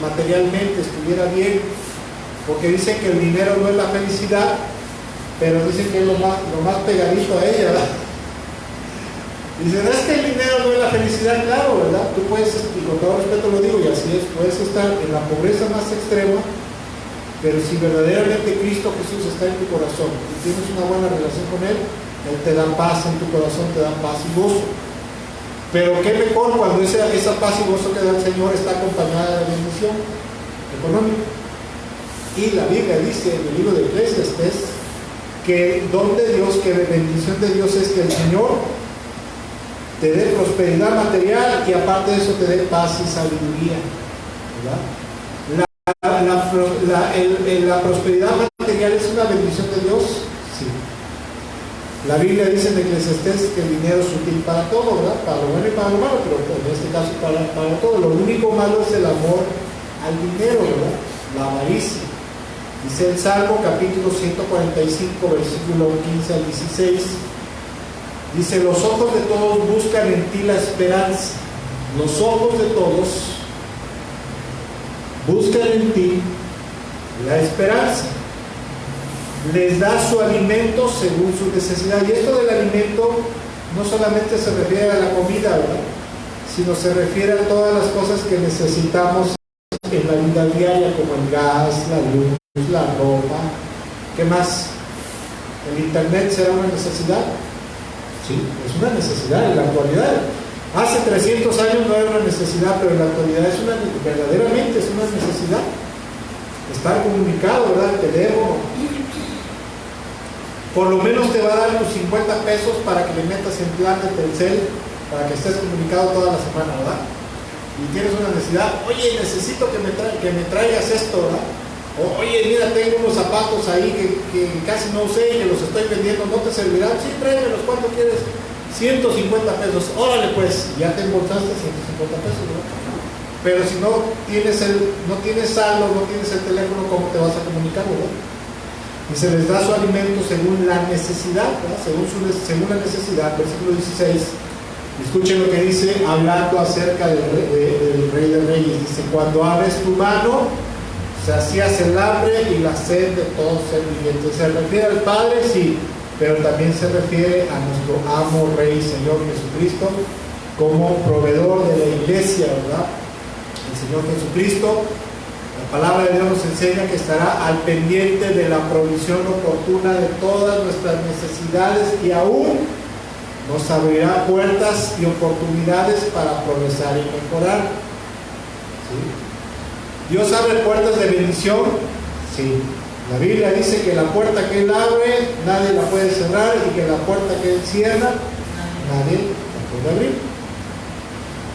Materialmente estuviera bien, porque dicen que el dinero no es la felicidad, pero dicen que es lo más pegadito a ella, ¿verdad? Dicen, es que el dinero no es la felicidad, claro, ¿verdad? Tú puedes, y con todo respeto lo digo, y así es, puedes estar en la pobreza más extrema, pero si verdaderamente Cristo Jesús está en tu corazón y tienes una buena relación con Él, Él te da paz en tu corazón, te da paz y gozo. Pero qué mejor cuando esa paz y gozo que da el Señor está acompañada de bendición económica. Y la Biblia dice en el libro de Eclesiastes que don de Dios, que bendición de Dios es que el Señor te dé prosperidad material y aparte de eso te dé paz y sabiduría, ¿verdad? La prosperidad material es una bendición de Dios, sí. La Biblia dice en Eclesiastés que el dinero es útil para todo, ¿verdad? Para lo bueno y para lo malo, pero en este caso para todo. Lo único malo es el amor al dinero, ¿verdad? La avaricia. Dice el Salmo capítulo 145, versículo 15 al 16. Dice, los ojos de todos buscan en ti la esperanza. Los ojos de todos buscan en ti la esperanza. Les da su alimento según su necesidad. Y esto del alimento no solamente se refiere a la comida, ¿verdad? Sino se refiere a todas las cosas que necesitamos en la vida diaria, como el gas, la luz, la ropa. ¿Qué más? ¿El internet será una necesidad? Sí, es una necesidad en la actualidad. Hace 300 años no era una necesidad, pero en la actualidad verdaderamente es una necesidad. Estar comunicado, ¿verdad? El teléfono. Por lo menos te va a dar tus 50 pesos para que le metas en plan de Telcel, para que estés comunicado toda la semana, ¿verdad? Y tienes una necesidad, oye, necesito que me traigas esto, ¿verdad? O, oye, mira, tengo unos zapatos ahí que casi no usé y que los estoy vendiendo, ¿no te servirán? Sí, tráemelos, ¿cuánto quieres? 150 pesos, órale pues, ya te embolsaste 150 pesos, ¿no? Pero si no tienes saldo, no tienes el teléfono, ¿cómo te vas a comunicar, verdad? Y se les da su alimento según la necesidad, ¿verdad? Según la necesidad, versículo 16. Escuchen lo que dice, hablando acerca del Rey de Reyes. Dice, cuando abres tu mano, Sacias el hambre y la sed de todo ser viviente. Se refiere al Padre, sí, pero también se refiere a nuestro amo, Rey y Señor Jesucristo, como proveedor de la iglesia, ¿verdad? El Señor Jesucristo, la palabra de Dios nos enseña que estará al pendiente de la provisión oportuna de todas nuestras necesidades y aún nos abrirá puertas y oportunidades para progresar y mejorar. ¿Sí? ¿Dios abre puertas de bendición? Sí. La Biblia dice que la puerta que Él abre, nadie la puede cerrar, y que la puerta que Él cierra, nadie la puede abrir.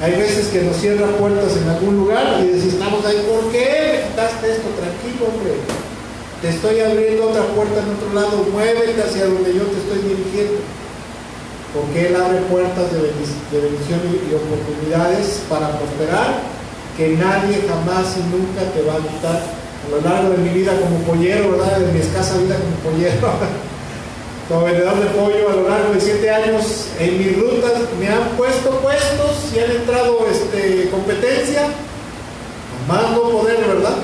Hay veces que nos cierran puertas en algún lugar y decimos, estamos ahí, ¿por qué me quitaste esto? Tranquilo, hombre. Te estoy abriendo otra puerta en otro lado, muévete hacia donde yo te estoy dirigiendo. Porque Él abre puertas de bendición y oportunidades para prosperar que nadie jamás y nunca te va a quitar. A lo largo de mi vida como pollero, ¿verdad? De mi escasa vida como pollero, como vendedor de pollo, a lo largo de 7 años, en mis rutas me han puesto puestos y han entrado competencia, más no poder, ¿verdad?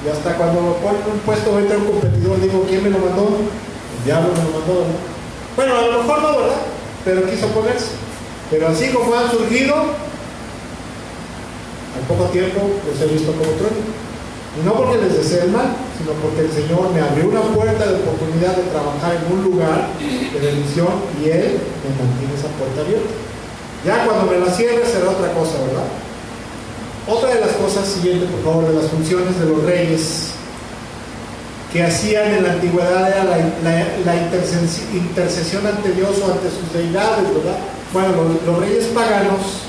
Y hasta cuando me ponen un puesto, entra un competidor, digo, ¿quién me lo mandó? El diablo me lo mandó, ¿no? Bueno, a lo mejor no, ¿verdad? Pero quiso ponerse. Pero así como han surgido, al poco tiempo los he visto como trueno. Y no porque les desee el mal, sino porque el Señor me abrió una puerta de oportunidad de trabajar en un lugar de bendición y Él me mantiene esa puerta abierta. Ya cuando me la cierre será otra cosa, ¿verdad? Otra de las cosas, siguiente por favor, de las funciones de los reyes que hacían en la antigüedad era la intercesión ante Dios o ante sus deidades, ¿verdad? Bueno, los reyes paganos,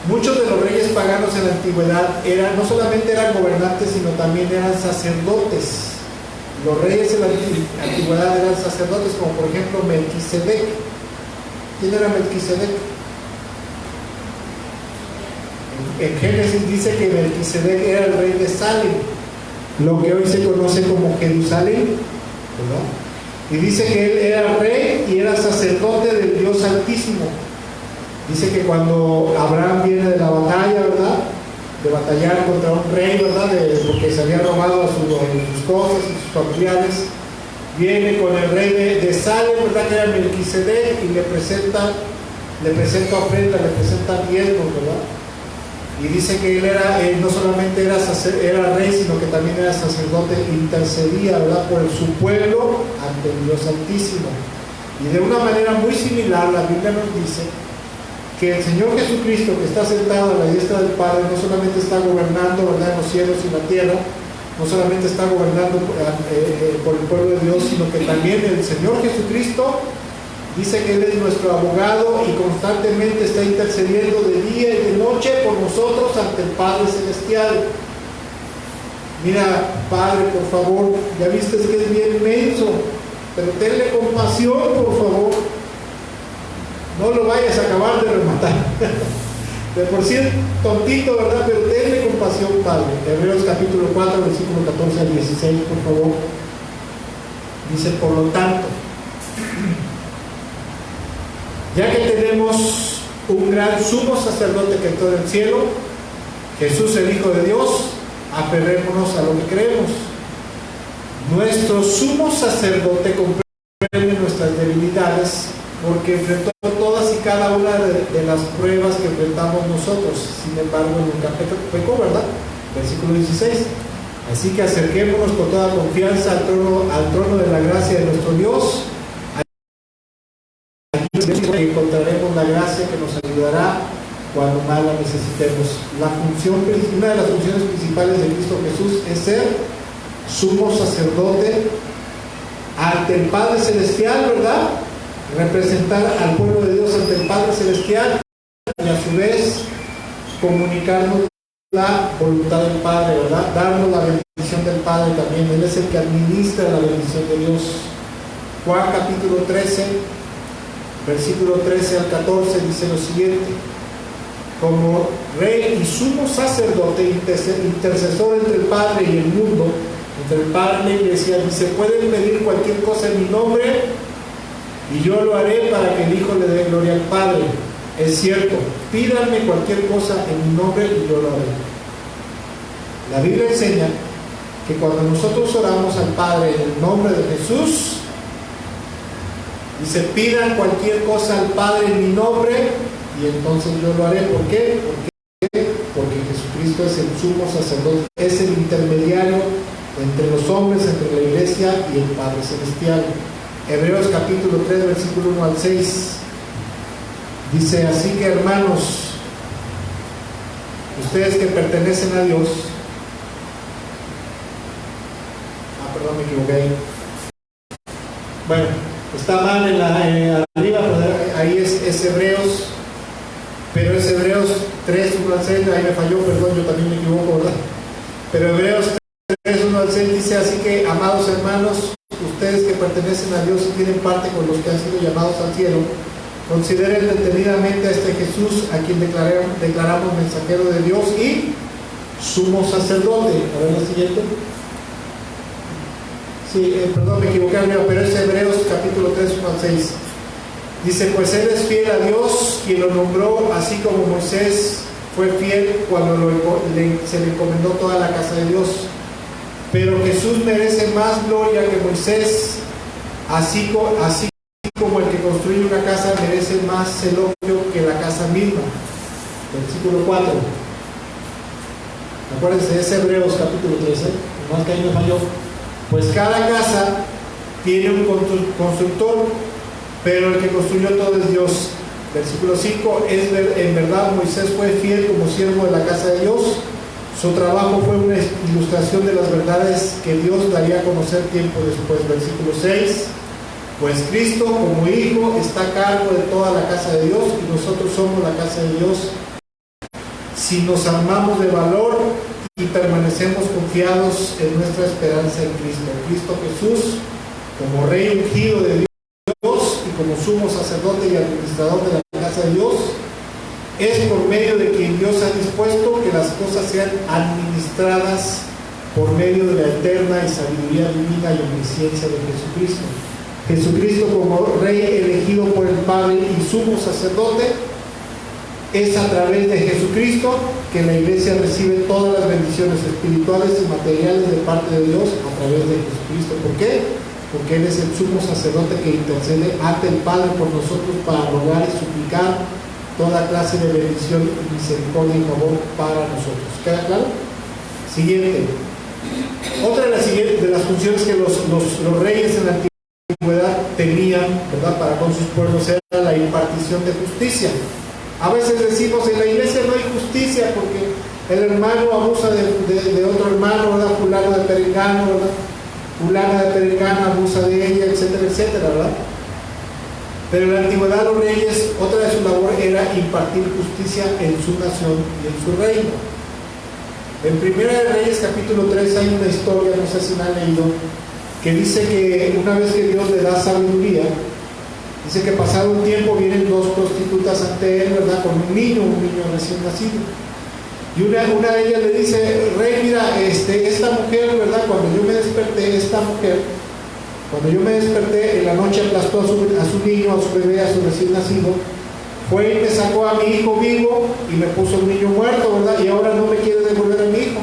muchos de los reyes paganos en la antigüedad no solamente eran gobernantes, sino también eran sacerdotes. Los reyes en la antigüedad eran sacerdotes, como por ejemplo Melquisedec. ¿Quién era Melquisedec? En Génesis dice que Melquisedec era el rey de Salem, lo que hoy se conoce como Jerusalén, ¿verdad? Y dice que él era rey y era sacerdote del Dios Altísimo. Dice que cuando Abraham viene de la batalla, ¿verdad? De batallar contra un rey, ¿verdad? Porque se había robado sus cosas y sus familiares, viene con el rey de Salem, ¿verdad? Que era Melquisedec, y le presenta ofrenda, le presenta diezmos, ¿verdad? Y dice que él no solamente era rey, sino que también era sacerdote, intercedía, ¿verdad? Por su pueblo ante el Dios Altísimo. Y de una manera muy similar, la Biblia nos dice que el Señor Jesucristo, que está sentado a la diestra del Padre, no solamente está gobernando, ¿verdad?, en los cielos y la tierra, no solamente está gobernando por el pueblo de Dios, sino que también el Señor Jesucristo dice que Él es nuestro abogado y constantemente está intercediendo de día y de noche por nosotros ante el Padre Celestial. Mira, Padre, por favor, ya viste que es bien inmenso, pero tenle compasión, por favor. No lo vayas a acabar de rematar. De por sí es tontito, ¿verdad? Pero tenle compasión, Padre. Hebreos capítulo 4, versículo 14 al 16, por favor. Dice, por lo tanto, ya que tenemos un gran sumo sacerdote que entró del cielo, Jesús el Hijo de Dios, aferrémonos a lo que creemos. Nuestro sumo sacerdote comprende nuestras debilidades, porque enfrentó todas y cada una de las pruebas que enfrentamos nosotros. Sin embargo, nunca pecó, ¿verdad? Versículo 16. Así que acerquémonos con toda confianza al trono de la gracia de nuestro Dios. Allí encontraremos la gracia que nos ayudará cuando más la necesitemos. Una de las funciones principales de Cristo Jesús es ser sumo sacerdote ante el Padre Celestial, ¿verdad? Representar al pueblo de Dios ante el Padre Celestial y a su vez comunicarnos la voluntad del Padre, ¿verdad? Darnos la bendición del Padre también. Él es el que administra la bendición de Dios. Juan capítulo 13, versículo 13 al 14 dice lo siguiente: como rey y sumo sacerdote, intercesor entre el Padre y el mundo, entre el Padre y la Iglesia, dice, pueden pedir cualquier cosa en mi nombre y yo lo haré para que el Hijo le dé gloria al Padre. Es cierto, pídanme cualquier cosa en mi nombre y yo lo haré. La Biblia enseña que cuando nosotros oramos al Padre en el nombre de Jesús, dice, pidan cualquier cosa al Padre en mi nombre, y entonces yo lo haré. ¿Por qué? Porque Jesucristo es el sumo sacerdote, es el intermediario entre los hombres, entre la iglesia y el Padre Celestial. Hebreos capítulo 3, versículo 1 al 6. Dice, así que hermanos, ustedes que pertenecen a Dios, perdón, me equivoqué ahí. Bueno, está mal en arriba, pero ahí es Hebreos, pero es Hebreos 3, 1 al 6, ahí me falló, perdón, yo también me equivoco, ¿verdad? Pero Hebreos 3, 1 al 6 dice, así que, amados hermanos, ustedes que pertenecen a Dios y tienen parte con los que han sido llamados al cielo, consideren detenidamente a este Jesús, a quien declaramos mensajero de Dios y sumo sacerdote. A ver la siguiente. Sí, perdón, me equivoqué, pero es Hebreos capítulo 3, 1 al 6. Dice, pues Él es fiel a Dios, quien lo nombró, así como Moisés fue fiel cuando se le encomendó toda la casa de Dios. Pero Jesús merece más gloria que Moisés, así como el que construye una casa merece más elogio que la casa misma. Versículo 4. Acuérdense, es Hebreos capítulo 13, más que ahí me falló. Pues cada casa tiene un constructor, pero el que construyó todo es Dios. Versículo 5, en verdad Moisés fue fiel como siervo de la casa de Dios. Su trabajo fue una ilustración de las verdades que Dios daría a conocer tiempo después. Versículo 6, pues Cristo como Hijo está a cargo de toda la casa de Dios y nosotros somos la casa de Dios si nos armamos de valor y permanecemos confiados en nuestra esperanza en Cristo. Cristo Jesús, como Rey ungido de Dios y como sumo sacerdote y administrador de la casa de Dios, es por medio de quien Dios ha dispuesto que las cosas sean administradas por medio de la eterna y sabiduría divina y omnisciencia de Jesucristo. Jesucristo como Rey elegido por el Padre y sumo sacerdote, es a través de Jesucristo que la iglesia recibe todas las bendiciones espirituales y materiales de parte de Dios a través de Jesucristo. ¿Por qué? Porque Él es el sumo sacerdote que intercede ante el Padre por nosotros para rogar y suplicar toda clase de bendición y misericordia y favor para nosotros. ¿Queda claro? Siguiente. Otra de las funciones que los reyes en la antigüedad tenían, ¿verdad?, para con sus pueblos era la impartición de justicia. A veces decimos, en la iglesia no hay justicia porque el hermano abusa de otro hermano, ¿verdad? Fulano de perengano, ¿verdad? Fulana de perengana abusa de ella, etcétera, etcétera, ¿verdad? Pero en la antigüedad los reyes, otra de su labor era impartir justicia en su nación y en su reino. En Primera de Reyes capítulo 3 hay una historia, no sé si la han leído, que dice que una vez que Dios le da sabiduría, dice que pasado un tiempo vienen dos prostitutas ante él, ¿verdad?, con un niño recién nacido. Y una de ellas le dice, rey, mira, esta mujer, ¿verdad?, cuando yo me desperté, en la noche aplastó a su niño, a su bebé, a su recién nacido, fue y me sacó a mi hijo vivo y me puso un niño muerto, ¿verdad?, y ahora no me quiere devolver a mi hijo.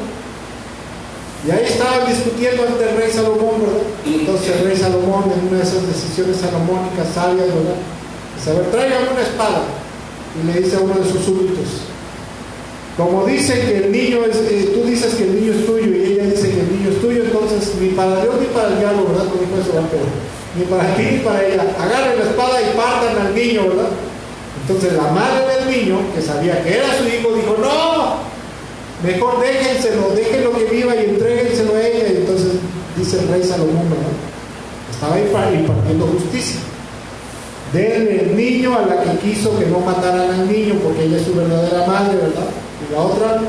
Y ahí estaban discutiendo ante el rey Salomón, ¿verdad? Entonces el rey Salomón, en una de esas decisiones salomónicas sabias, ¿verdad?, dice, a ver, tráigame una espada. Y le dice a uno de sus súbditos, como dice que el niño tú dices que el niño es tuyo y ella dice que el niño es tuyo, entonces ni para Dios ni para el diablo, ¿verdad?, no dijo eso, pero ni para ti ni para ella, agarren la espada y partan al niño, ¿verdad? Entonces la madre del niño, que sabía que era su hijo, dijo, no, mejor déjenlo que viva y entréguenselo a ella. Y entonces dice el rey Salomón, ¿verdad?, estaba impartiendo justicia. Denle el niño a la que quiso que no mataran al niño porque ella es su verdadera madre, ¿verdad? Y la otra,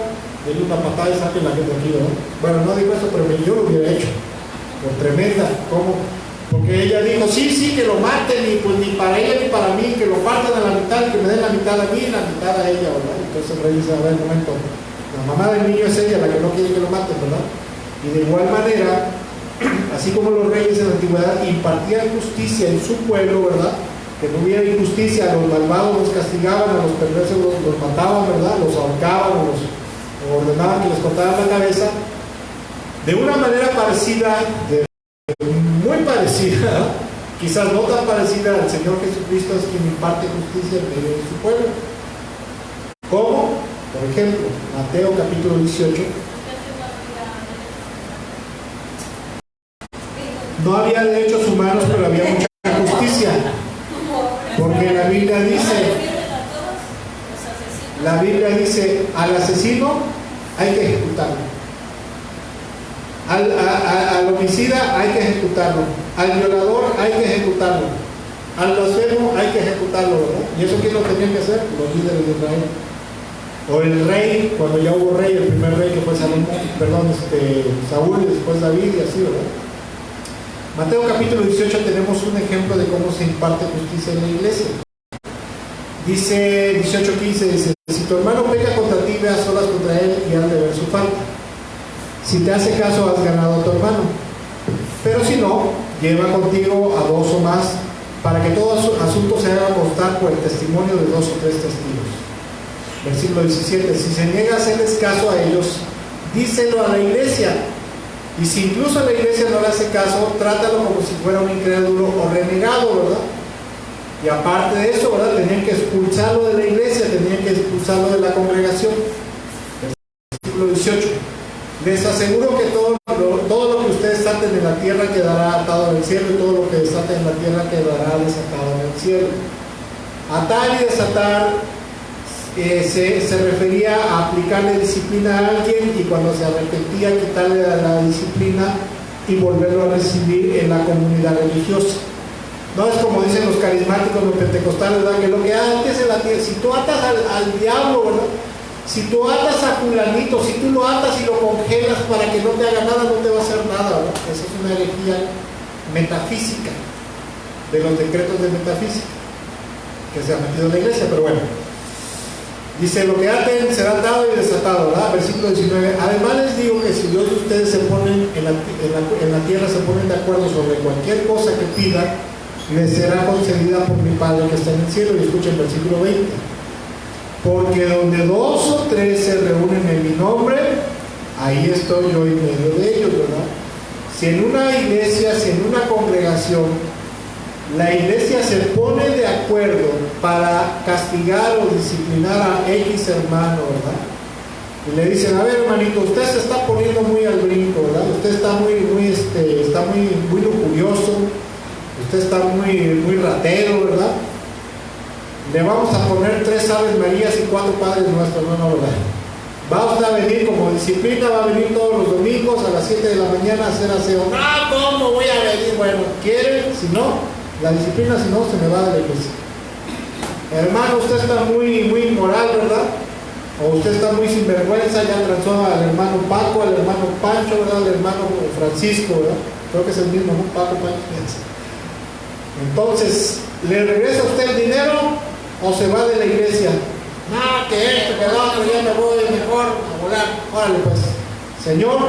denle una patada y sáquenla de aquí, ¿verdad? Bueno, no digo eso, pero yo lo hubiera hecho. Por tremenda, ¿cómo? Porque ella dijo, sí, que lo maten, y pues ni para ella ni para mí, que lo partan a la mitad, que me den la mitad a mí y la mitad a ella, ¿verdad? Entonces el rey dice, a ver, un momento, la mamá del niño es ella la que no quiere que lo maten, ¿verdad? Y de igual manera, así como los reyes en la antigüedad impartían justicia en su pueblo, ¿verdad?, que no hubiera injusticia, a los malvados los castigaban, a los perversos los mataban, ¿verdad?, los ahorcaban, o ordenaban que les cortaran la cabeza. de una manera parecida, muy parecida, quizás no tan parecida al Señor Jesucristo, es quien imparte justicia en medio de su pueblo. ¿Cómo? Por ejemplo, Mateo capítulo 18. No había derechos humanos, pero había mucha justicia. Porque la Biblia dice, al asesino hay que ejecutarlo. Al homicida hay que ejecutarlo. Al violador hay que ejecutarlo. Al blasfemo hay que ejecutarlo, ¿verdad? ¿Y eso quién lo tenía que hacer? Los líderes de Israel. O el rey, cuando ya hubo rey, el primer rey que fue Saúl y después David y así, ¿verdad? Mateo capítulo 18 tenemos un ejemplo de cómo se imparte justicia en la iglesia. Dice 18:15, dice, si tu hermano peca contra ti, ve a solas contra él y haz de ver su falta. Si te hace caso, has ganado a tu hermano. Pero si no, lleva contigo a 2 o más, para que todo asunto se haga constar por el testimonio de 2 o 3 testigos. Versículo 17, si se niega a hacerles caso a ellos, díselo a la iglesia. Y si incluso la iglesia no le hace caso, trátalo como si fuera un incrédulo o renegado, ¿verdad? Y aparte de eso, ¿verdad? Tenían que expulsarlo de la iglesia, tenían que expulsarlo de la congregación. Versículo 18. Les aseguro que todo lo que ustedes desaten en la tierra quedará atado en el cielo, y todo lo que desaten en la tierra quedará desatado en el cielo. Atar y desatar se refería a aplicarle disciplina a alguien, y cuando se arrepentía, quitarle la disciplina y volverlo a recibir en la comunidad religiosa. No es como dicen los carismáticos, los pentecostales, ¿verdad? Que lo que antes en la tierra, si tú atas al diablo, ¿verdad? Si tú atas a fulanito, si tú lo atas y lo congelas para que no te haga nada, no te va a hacer nada, ¿verdad? Esa es una herejía metafísica, de los decretos de metafísica que se ha metido en la iglesia, pero bueno. Dice, lo que aten será atado y desatado, ¿verdad? Versículo 19. Además les digo que si Dios y ustedes se ponen en la tierra, se ponen de acuerdo sobre cualquier cosa que pidan, les será concedida por mi Padre que está en el cielo. Y escuchen el versículo 20. Porque donde 2 o 3 se reúnen en mi nombre, ahí estoy yo en medio de ellos, ¿verdad? Si en una iglesia, si en una congregación, la iglesia se pone de acuerdo para castigar o disciplinar a X hermano, ¿verdad? Y le dicen, a ver, hermanito, usted se está poniendo muy al brinco, ¿verdad? Usted está muy lujurioso, usted está muy ratero, ¿verdad? Le vamos a poner 3 Aves Marías y 4 Padres Nuestros, no, ¿verdad? Va usted a venir como disciplina, va a venir todos los domingos a las 7 de la mañana a hacer aseo. No, ¿cómo voy a venir? Bueno, ¿quiere? Si no, la disciplina, si no, se me va de la iglesia. Hermano, usted está muy inmoral, ¿verdad? O usted está muy sinvergüenza, ya transó al hermano Paco, al hermano Pancho, ¿verdad? Al hermano Francisco, ¿verdad? Creo que es el mismo, ¿no? Paco, Pancho. Entonces, ¿le regresa usted el dinero o se va de la iglesia? No, que esto, que lo otro, ya me voy mejor a volar. Órale pues, Señor,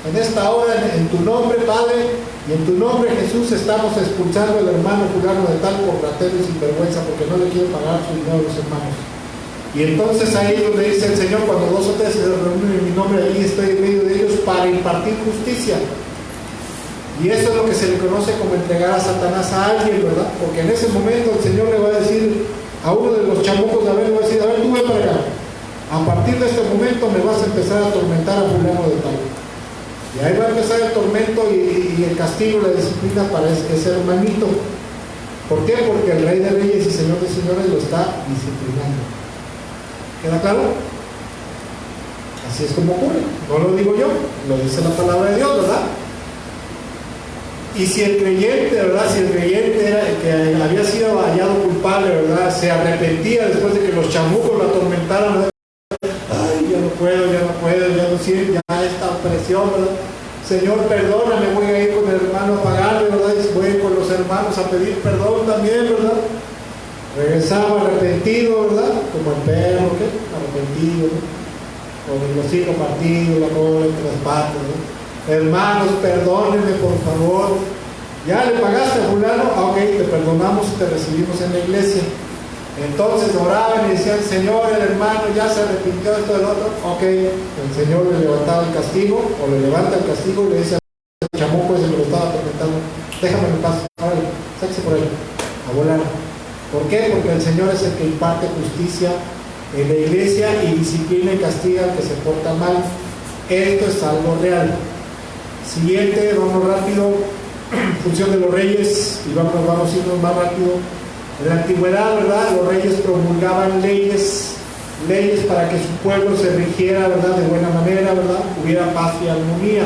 en esta hora, en tu nombre, Padre, y en tu nombre, Jesús, estamos expulsando al hermano fulano de tal por ratero y sinvergüenza, porque no le quiere pagar su dinero a los hermanos. Y entonces ahí es donde dice el Señor, cuando 2 o 3 se reúnen en mi nombre, ahí estoy en medio de ellos para impartir justicia. Y eso es lo que se le conoce como entregar a Satanás a alguien, ¿verdad? Porque en ese momento el Señor le va a decir a uno de los chamucos de Abel, le va a decir, a ver, tú ven para acá. A partir de este momento me vas a empezar a atormentar a fulano de tal. Y ahí va a empezar el tormento y el castigo, la disciplina para ese hermanito. ¿Por qué? Porque el Rey de Reyes y Señor de Señores lo está disciplinando. ¿Queda claro? Así es como ocurre. No lo digo yo, lo dice la palabra de Dios, ¿verdad? Y si el creyente, ¿verdad? Si el creyente era el que había sido hallado culpable, ¿verdad? Se arrepentía después de que los chamucos lo atormentaron, ¿verdad? Ay, ya no puedo, ya no siento, ya esta opresión, ¿verdad? Señor, perdóname, voy a ir con el hermano a pagarle, ¿verdad? Y voy a ir con los hermanos a pedir perdón también, ¿verdad? Regresaba arrepentido, ¿verdad? Como el perro, ¿qué? Arrepentido, ¿no? Con el hocico partido, la cola entre las patas, ¿no? Hermanos, perdónenme por favor. ¿Ya le pagaste a fulano? Ah, ok, te perdonamos y te recibimos en la iglesia. Entonces oraban y decían, Señor, el hermano ya se arrepintió esto del otro. Ok, el Señor le levantaba el castigo, o le levanta el castigo y le dice al chamuco ese que lo estaba atormentando, déjame en paz, órale, sáquese por ahí, a volar. ¿Por qué? Porque el Señor es el que imparte justicia en la iglesia y disciplina y castiga al que se porta mal. Esto es algo real. Siguiente, vamos rápido, función de los reyes, y vamos a irnos más rápido. En la antigüedad, ¿verdad? Los reyes promulgaban leyes para que su pueblo se rigiera, ¿verdad? De buena manera, ¿verdad? Hubiera paz y armonía.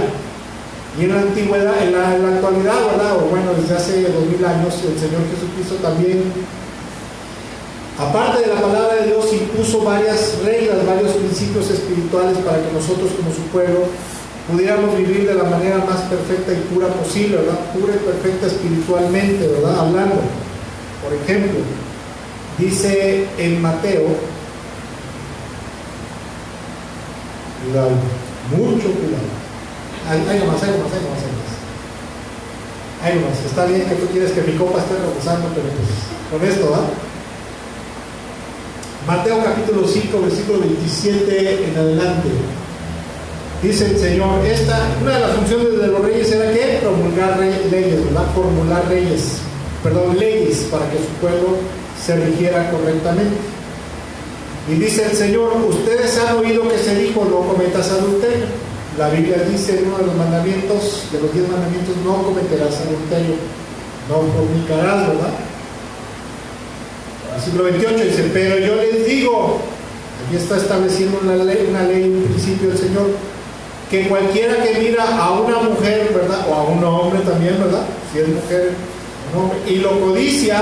Y en la antigüedad, en la actualidad, ¿verdad? O bueno, desde hace 2000 años, el Señor Jesucristo también, aparte de la palabra de Dios, impuso varias reglas, varios principios espirituales para que nosotros como su pueblo pudiéramos vivir de la manera más perfecta y pura posible, ¿verdad? Pura y perfecta espiritualmente, ¿verdad? Hablando. Por ejemplo, dice en Mateo, cuidado, mucho cuidado. Ahí nomás. Está bien que tú quieres que mi copa esté rebosando, pero pues con esto, ¿va? Mateo capítulo 5, versículo 27 en adelante. Dice el Señor, una de las funciones de los reyes era que promulgar leyes, ¿verdad? Formular leyes para que su pueblo se rigiera correctamente. Y dice el Señor, ustedes han oído que se dijo, no cometas adulterio. La Biblia dice en uno de los mandamientos, de los 10 mandamientos, no cometerás adulterio, no fornicarás, ¿verdad? Versículo 28 dice, pero yo les digo, aquí está estableciendo una ley, un principio del Señor, que cualquiera que mira a una mujer, ¿verdad? O a un hombre también, ¿verdad? Si es mujer, un hombre, y lo codicia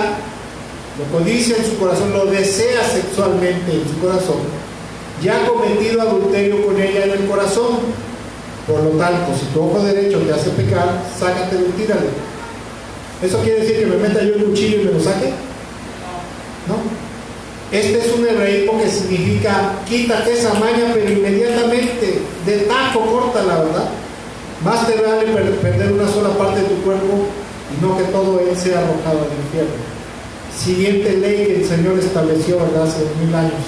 en su corazón, lo desea sexualmente en su corazón, ya ha cometido adulterio con ella en el corazón. Por lo tanto, si tu ojo derecho te hace pecar, sácatelo y tírale. ¿Eso quiere decir que me meta yo el cuchillo y me lo saque? No. Este es un hebraísmo que significa quítate esa maña, pero inmediatamente, de tajo, córtala, ¿verdad? Más te vale perder una sola parte de tu cuerpo y no que todo él sea arrojado al infierno. Siguiente ley que el Señor estableció, ¿verdad? Hace 2000 años.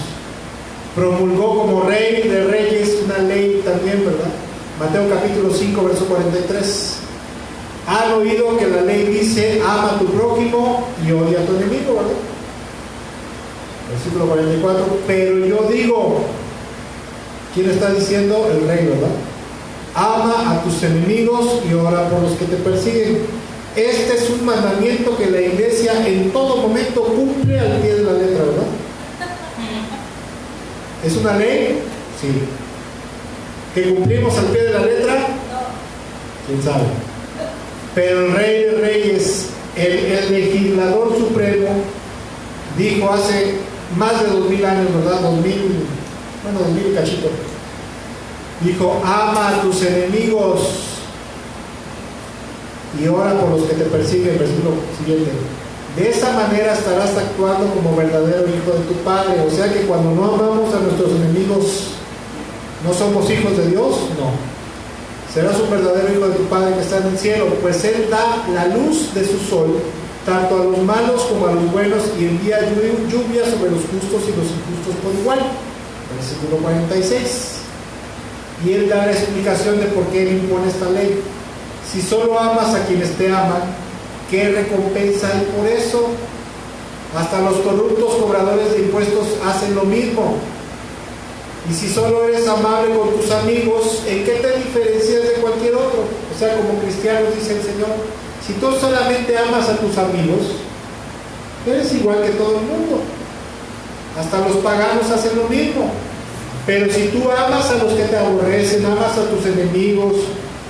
Promulgó como rey de reyes una ley también, ¿verdad? Mateo capítulo 5, verso 43. Han oído que la ley dice, ama a tu prójimo y odia a tu enemigo, ¿verdad? Versículo 44, pero yo digo, ¿quién está diciendo? El rey, ¿verdad? Ama a tus enemigos y ora por los que te persiguen. Este es un mandamiento que la iglesia en todo momento cumple al pie de la letra, ¿verdad? ¿Es una ley? Sí. ¿Que cumplimos al pie de la letra? ¿Quién sabe? Pero el Rey de Reyes, el legislador supremo, dijo hace más de 2000 años, ¿verdad? 2000 cachito. Dijo, ama a tus enemigos y ora por los que te persiguen. Versículo siguiente. De esa manera estarás actuando como verdadero hijo de tu Padre. O sea que cuando no amamos a nuestros enemigos, ¿no somos hijos de Dios? No. Serás un verdadero hijo de tu Padre que está en el cielo, pues Él da la luz de su sol, tanto a los malos como a los buenos, y envía lluvia sobre los justos y los injustos por igual. Versículo 46. Y Él da la explicación de por qué Él impone esta ley. Si solo amas a quienes te aman, ¿qué recompensa hay por eso? Hasta los corruptos cobradores de impuestos hacen lo mismo. Y si solo eres amable con tus amigos, ¿en qué te diferencias de cualquier otro? O sea, como cristianos, dice el Señor, si tú solamente amas a tus amigos, eres igual que todo el mundo. Hasta los paganos hacen lo mismo. Pero si tú amas a los que te aborrecen, amas a tus enemigos,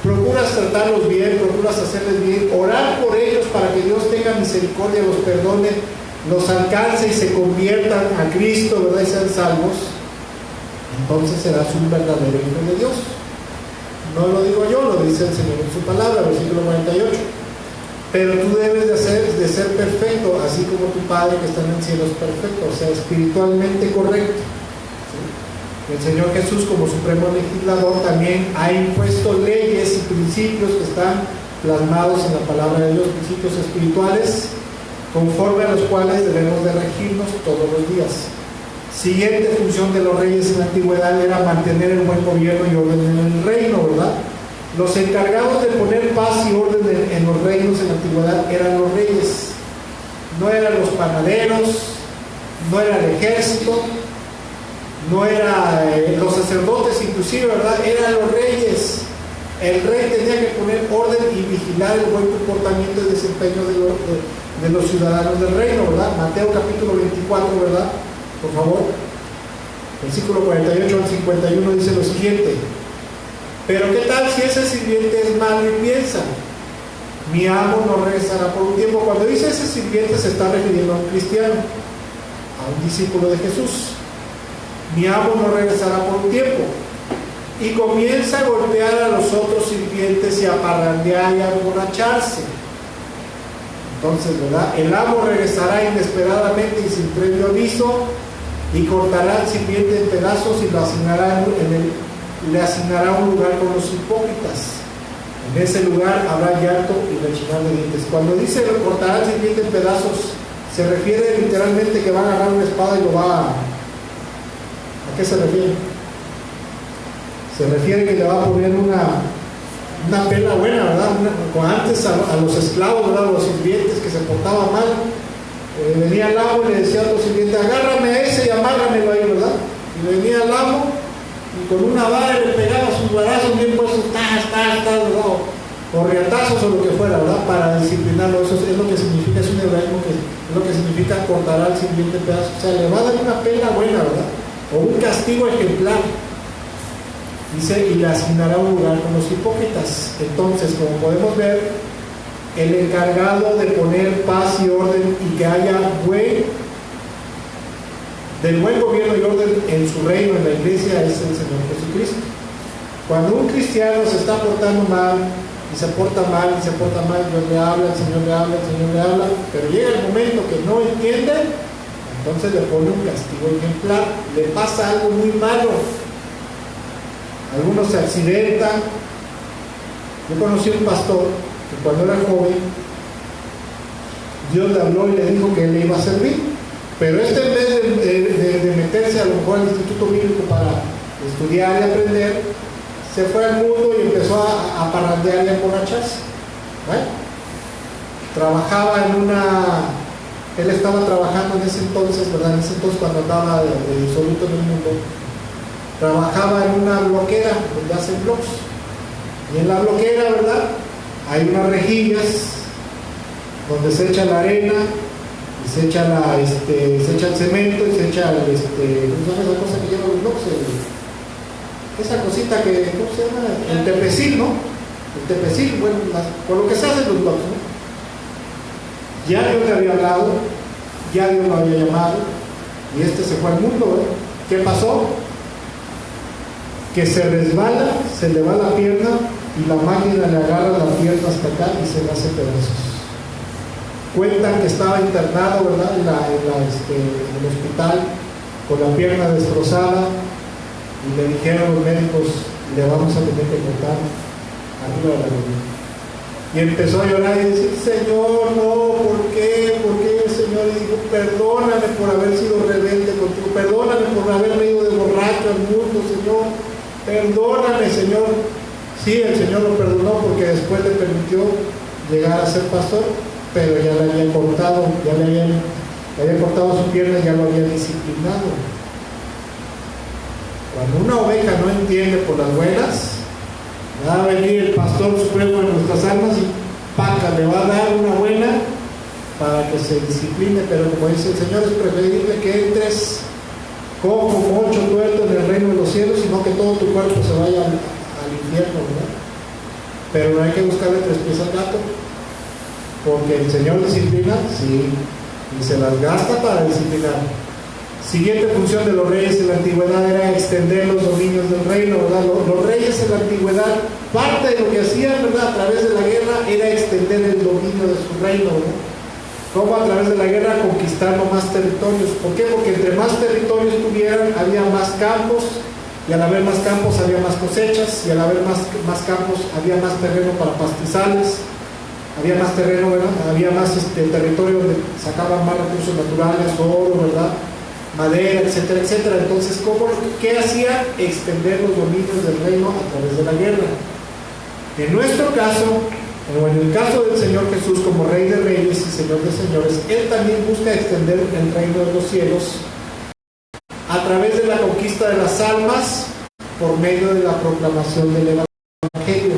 procuras tratarlos bien, procuras hacerles bien, orar por ellos para que Dios tenga misericordia, los perdone, los alcance y se conviertan a Cristo, ¿verdad? Y sean salvos, entonces serás un verdadero hijo de Dios. No lo digo yo, lo dice el Señor en su palabra, versículo 48. Pero tú debes de ser perfecto, así como tu Padre que está en el cielo es perfecto, o sea, espiritualmente correcto. El Señor Jesús, como supremo legislador, también ha impuesto leyes y principios que están plasmados en la palabra de Dios, principios espirituales conforme a los cuales debemos de regirnos todos los días. Siguiente función de los reyes en la antigüedad era mantener el buen gobierno y orden en el reino, ¿verdad? Los encargados de poner paz y orden en los reinos en la antigüedad eran los reyes. No eran los panaderos, no era el ejército, no eran los sacerdotes inclusive, ¿verdad? Eran los reyes. El rey tenía que poner orden y vigilar el buen comportamiento y desempeño de los ciudadanos del reino, ¿verdad? Mateo capítulo 24, ¿verdad? Por favor. Versículo 48 al 51 dice lo siguiente: pero ¿qué tal si ese sirviente es malo y piensa, mi amo no regresará por un tiempo? Cuando dice ese sirviente se está refiriendo a un cristiano, a un discípulo de Jesús. Mi amo no regresará por un tiempo. Y comienza a golpear a los otros sirvientes y a parrandear y a emborracharse. Entonces, ¿verdad? El amo regresará inesperadamente y sin previo aviso y cortará al sirviente en pedazos y le asignará un lugar con los hipócritas. En ese lugar habrá llanto y rechinar de dientes. Cuando dice cortará al sirviente en pedazos, se refiere literalmente que va a agarrar una espada y lo va a... ¿A qué se refiere? Se refiere que le va a poner una pela buena, ¿verdad? Antes a los esclavos, ¿verdad? A los sirvientes que se portaban mal, venía el amo y le decía a otro sirviente: agárrame a ese y amárramelo ahí, ¿verdad? Y venía el amo y con una vara le pegaba sus varazos bien puestos, ¿verdad? O riatazos o lo que fuera, ¿verdad? Para disciplinarlo. Eso es lo que significa, es un hebraísmo que es lo que significa cortar al sirviente pedazo. O sea, le va a dar una pena buena, ¿verdad? O un castigo ejemplar. Dice, y le asignará un lugar con los hipócritas. Entonces, como podemos ver, el encargado de poner paz y orden y que haya del buen gobierno y orden en su reino, en la iglesia, es el Señor Jesucristo. Cuando un cristiano se está portando mal, y se porta mal, Dios le habla, el Señor le habla, pero llega el momento que no entiende, entonces le pone un castigo ejemplar, le pasa algo muy malo. Algunos se accidentan. Yo conocí a un pastor que cuando era joven, Dios le habló y le dijo que él le iba a servir, pero en vez de meterse a lo mejor al instituto bíblico para estudiar y aprender, se fue al mundo y empezó a parrandear y a emborracharse. ¿Vale? Trabajaba él estaba trabajando en ese entonces, ¿verdad? En ese entonces, cuando andaba de disoluto en el mundo, trabajaba en una bloquera donde hacen blogs. Y en la bloquera, ¿verdad?, hay unas rejillas donde se echa la arena y se echa el cemento y se echa ¿cómo se llama esa cosa que lleva los blogs? Esa cosita que, ¿cómo se llama? El tepecil, ¿no? El tepecil, bueno, con lo que se hacen los blogs, ¿no? Ya Dios le había hablado, ya Dios lo había llamado, y se fue al mundo, ¿eh? ¿Qué pasó? Que se resbala, se le va la pierna y la máquina le agarra la pierna hasta acá y se le hace pedazos. Cuentan que estaba internado, ¿verdad?, en el hospital con la pierna destrozada, y le dijeron los médicos: le vamos a tener que cortar arriba de la rodilla. Y empezó a llorar y decir: Señor, no, ¿por qué? Señor? Y dijo: perdóname por haber sido rebelde contigo, perdóname por haberme ido de borracho al mundo, Señor, perdóname, Señor. Sí, el Señor lo perdonó porque después le permitió llegar a ser pastor, pero ya le había cortado, le había cortado su pierna y ya lo había disciplinado. Cuando una oveja no entiende por las buenas, va a venir el pastor supremo de nuestras almas y ¡paca!, le va a dar una buena para que se discipline. Pero como dice el Señor, es preferible que entres cojo, mocho, tuerto en el reino de los cielos, sino que todo tu cuerpo se vaya al infierno, ¿verdad? Pero no hay que buscarle tres pies al gato, porque el Señor disciplina, sí, y se las gasta para disciplinar. Siguiente función de los reyes en la antigüedad era extender los dominios del reino, ¿verdad? Los reyes en la antigüedad, parte de lo que hacían, ¿verdad?, a través de la guerra, era extender el dominio de su reino, ¿verdad? Como a través de la guerra conquistando más territorios. ¿Por qué? Porque entre más territorios tuvieran, había más campos, y al haber más campos había más cosechas, y al haber más campos había más terreno para pastizales, había más terreno, ¿verdad? Había más territorio donde sacaban más recursos naturales, oro, ¿verdad? Madera, etcétera, etcétera. Entonces, ¿qué hacía? Extender los dominios del reino a través de la guerra. En nuestro caso, o en el caso del Señor Jesús como Rey de Reyes y Señor de Señores, Él también busca extender el reino de los cielos a través de la conquista de las almas por medio de la proclamación del Evangelio.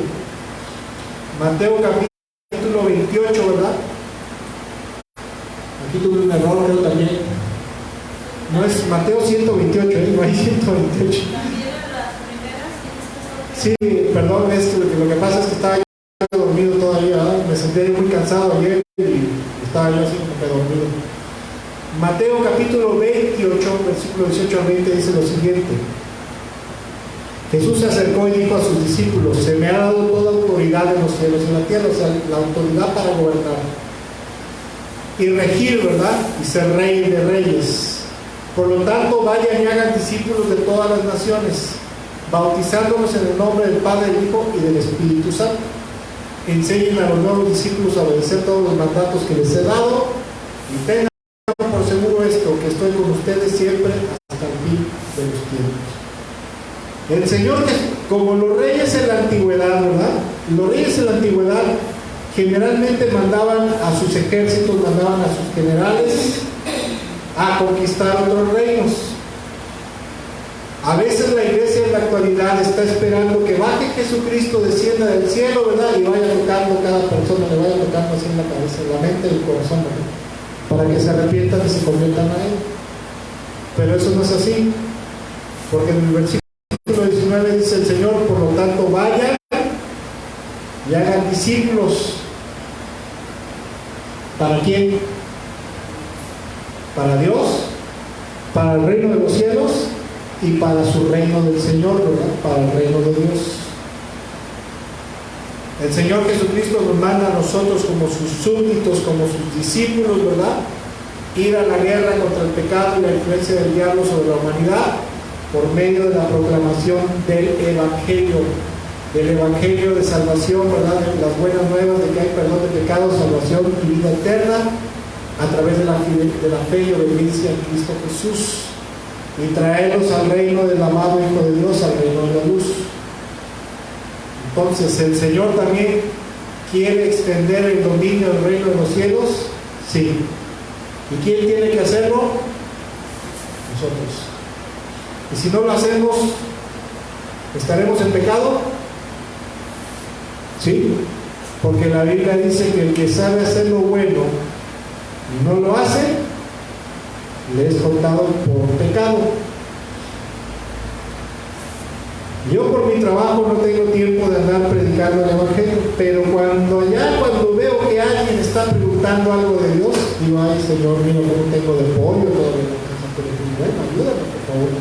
Mateo capítulo 28, ¿verdad? Aquí tuve un error, creo también. No es Mateo 128, no hay 128. También en las primeras tienes que Sí, perdón, lo que pasa es que estaba yo dormido todavía, ¿verdad? Me sentí muy cansado ayer y estaba yo así como que dormido. Mateo capítulo 28, versículo 18 al 20 dice lo siguiente. Jesús se acercó y dijo a sus discípulos: se me ha dado toda autoridad en los cielos y en la tierra, o sea, la autoridad para gobernar y regir, ¿verdad? Y ser rey de reyes. Por lo tanto, vayan y hagan discípulos de todas las naciones, bautizándolos en el nombre del Padre, del Hijo y del Espíritu Santo. Enseñen a los nuevos discípulos a obedecer todos los mandatos que les he dado, y tengan por seguro esto, que estoy con ustedes siempre hasta el fin de los tiempos. El Señor, como los reyes en la antigüedad, ¿verdad? Los reyes en la antigüedad generalmente mandaban a sus ejércitos, mandaban a sus generales a conquistar otros reinos. A veces la iglesia en la actualidad está esperando que baje Jesucristo, descienda del cielo, ¿verdad? Y vaya tocando cada persona, le vaya tocando así en la cabeza, en la mente y el corazón, ¿verdad? Para que se arrepientan y se conviertan a Él. Pero eso no es así, porque en el versículo 19 dice el Señor: por lo tanto, vayan y hagan discípulos. ¿Para quién? Para Dios, para el reino de los cielos y para su reino del Señor, ¿verdad? Para el reino de Dios. El Señor Jesucristo nos manda a nosotros como sus súbditos, como sus discípulos, ¿verdad? Ir a la guerra contra el pecado y la influencia del diablo sobre la humanidad por medio de la proclamación del Evangelio de salvación, ¿verdad? De las buenas nuevas de que hay perdón de pecados, salvación y vida eterna a través de la fe y obediencia en Cristo Jesús, y traerlos al reino del amado Hijo de Dios, al reino de la luz. Entonces, ¿el Señor también quiere extender el dominio del reino de los cielos? Sí. ¿Y quién tiene que hacerlo? Nosotros. Y si no lo hacemos, ¿estaremos en pecado? Sí, porque la Biblia dice que el que sabe hacer lo bueno y no lo hace, le es contado por pecado. Yo por mi trabajo no tengo tiempo de andar predicando el Evangelio, pero cuando veo que alguien está preguntando algo de Dios, digo: ay Señor mío, no tengo de pollo todavía, bueno, ayúdame por favor.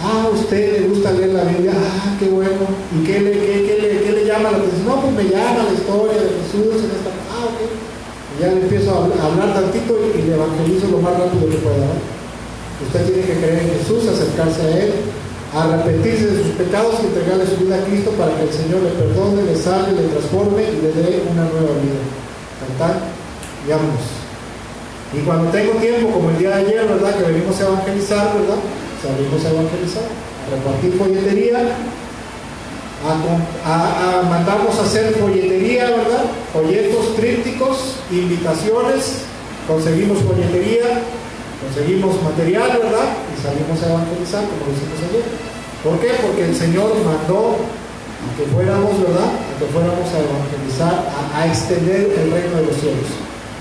Ah, ¿usted le gusta leer la Biblia? Ah, qué bueno. ¿Y qué le llama la atención? No, pues me llama la historia de Jesús en esta... Ah, ok. Y ya le empiezo a hablar tantito y le evangelizo lo más rápido que pueda, ¿no? Usted tiene que creer en Jesús, acercarse a Él, arrepentirse de sus pecados y entregarle su vida a Cristo para que el Señor le perdone, le salve, le transforme y le dé una nueva vida. Cantar y vámonos. Y cuando tengo tiempo, como el día de ayer, ¿verdad? Que venimos a evangelizar, ¿verdad? Salimos a evangelizar, a repartir folletería, mandamos a hacer folletería, ¿verdad? Folletos, trípticos, invitaciones, conseguimos folletería, conseguimos material, ¿verdad? Y salimos a evangelizar, como lo hicimos ayer. ¿Por qué? Porque el Señor mandó a que fuéramos, ¿verdad? A que fuéramos a evangelizar, a extender el reino de los cielos.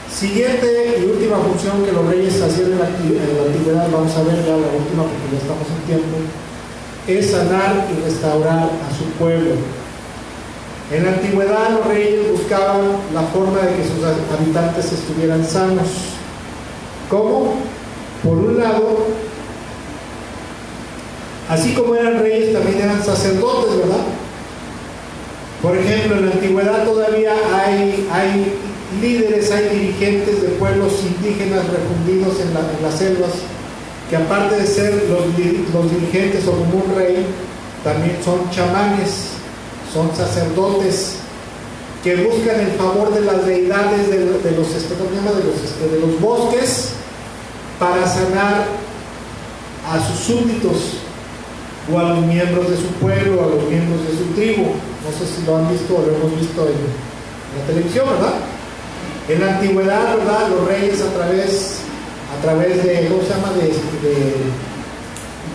Siguiente y última función que los reyes hacían en la antigüedad, vamos a ver ya la última porque ya estamos en tiempo, es sanar y restaurar a su pueblo. En la antigüedad los reyes buscaban la forma de que sus habitantes estuvieran sanos. ¿Cómo? Por un lado, así como eran reyes, también eran sacerdotes, ¿verdad? Por ejemplo, en la antigüedad todavía hay líderes, hay dirigentes de pueblos indígenas refundidos en las selvas, que aparte de ser los dirigentes o como un rey, también son chamanes, son sacerdotes que buscan el favor de las deidades de los bosques para sanar a sus súbditos o a los miembros de su pueblo, a los miembros de su tribu. No sé si lo han visto o lo hemos visto en la televisión, ¿verdad? En la antigüedad, ¿verdad? Los reyes a través de, ¿cómo se llama?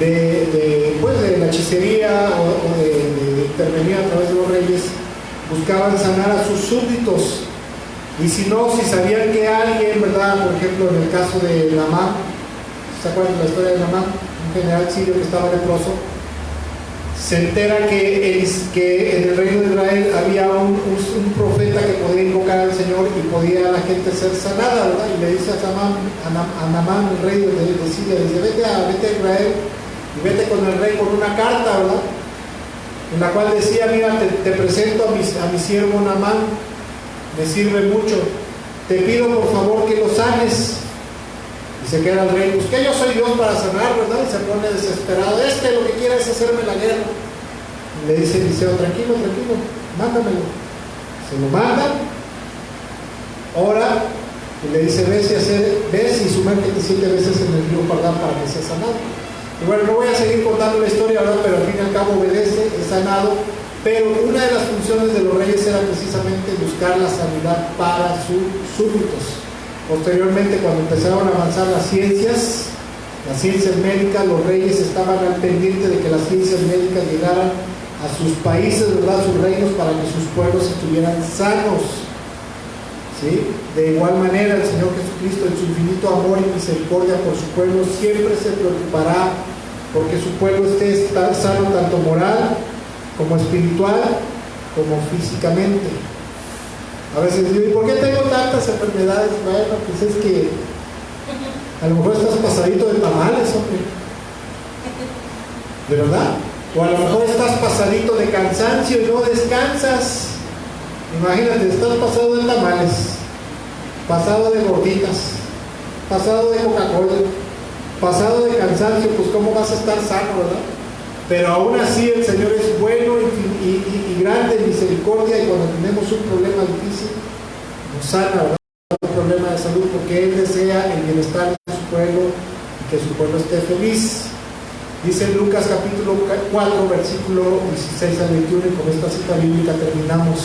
De la hechicería o de intervenir a través de los reyes, buscaban sanar a sus súbditos. Y si no, si sabían que alguien, ¿verdad? Por ejemplo, en el caso de Naamán, ¿se acuerdan de la historia de Naamán? Un general sirio que estaba leproso. Se entera que en el reino de Israel había un profeta que podía invocar al Señor y podía la gente ser sanada, ¿verdad? Y le dice a Naamán, el rey de Siria, dice, vete a Israel y vete con el rey con una carta, ¿verdad? En la cual decía, mira, te presento a mi siervo Naamán, me sirve mucho, te pido por favor que lo sanes. Y se queda el rey, pues que yo soy Dios para sanar, ¿verdad? Y se pone desesperado, lo que quiere es hacerme la guerra. Y le dice Eliseo, tranquilo, mándamelo. Se lo manda, ora, y le dice, ves y sumérgete 7 veces en el río Jordán para que sea sanado. Y bueno, no voy a seguir contando la historia ahora, pero al fin y al cabo obedece, es sanado. Pero una de las funciones de los reyes era precisamente buscar la sanidad para sus súbditos. Posteriormente, cuando empezaron a avanzar las ciencias médicas, los reyes estaban al pendiente de que las ciencias médicas llegaran a sus países, ¿verdad? A sus reinos, para que sus pueblos estuvieran sanos. ¿Sí? De igual manera, el Señor Jesucristo, en su infinito amor y misericordia por su pueblo, siempre se preocupará porque su pueblo esté sano tanto moral como espiritual como físicamente. A veces digo, ¿y por qué tengo tantas enfermedades? Bueno, pues es que a lo mejor estás pasadito de tamales, hombre. ¿De verdad? O a lo mejor estás pasadito de cansancio y no descansas. Imagínate, estás pasado de tamales, pasado de gorditas, pasado de Coca-Cola, pasado de cansancio, pues ¿cómo vas a estar sano, verdad? Pero aún así el Señor es bueno y grande en misericordia, y cuando tenemos un problema difícil, nos sana, ¿verdad? Un problema de salud, porque Él desea el bienestar de su pueblo y que su pueblo esté feliz. Dice en Lucas capítulo 4, versículo 16 al 21, y con esta cita bíblica terminamos.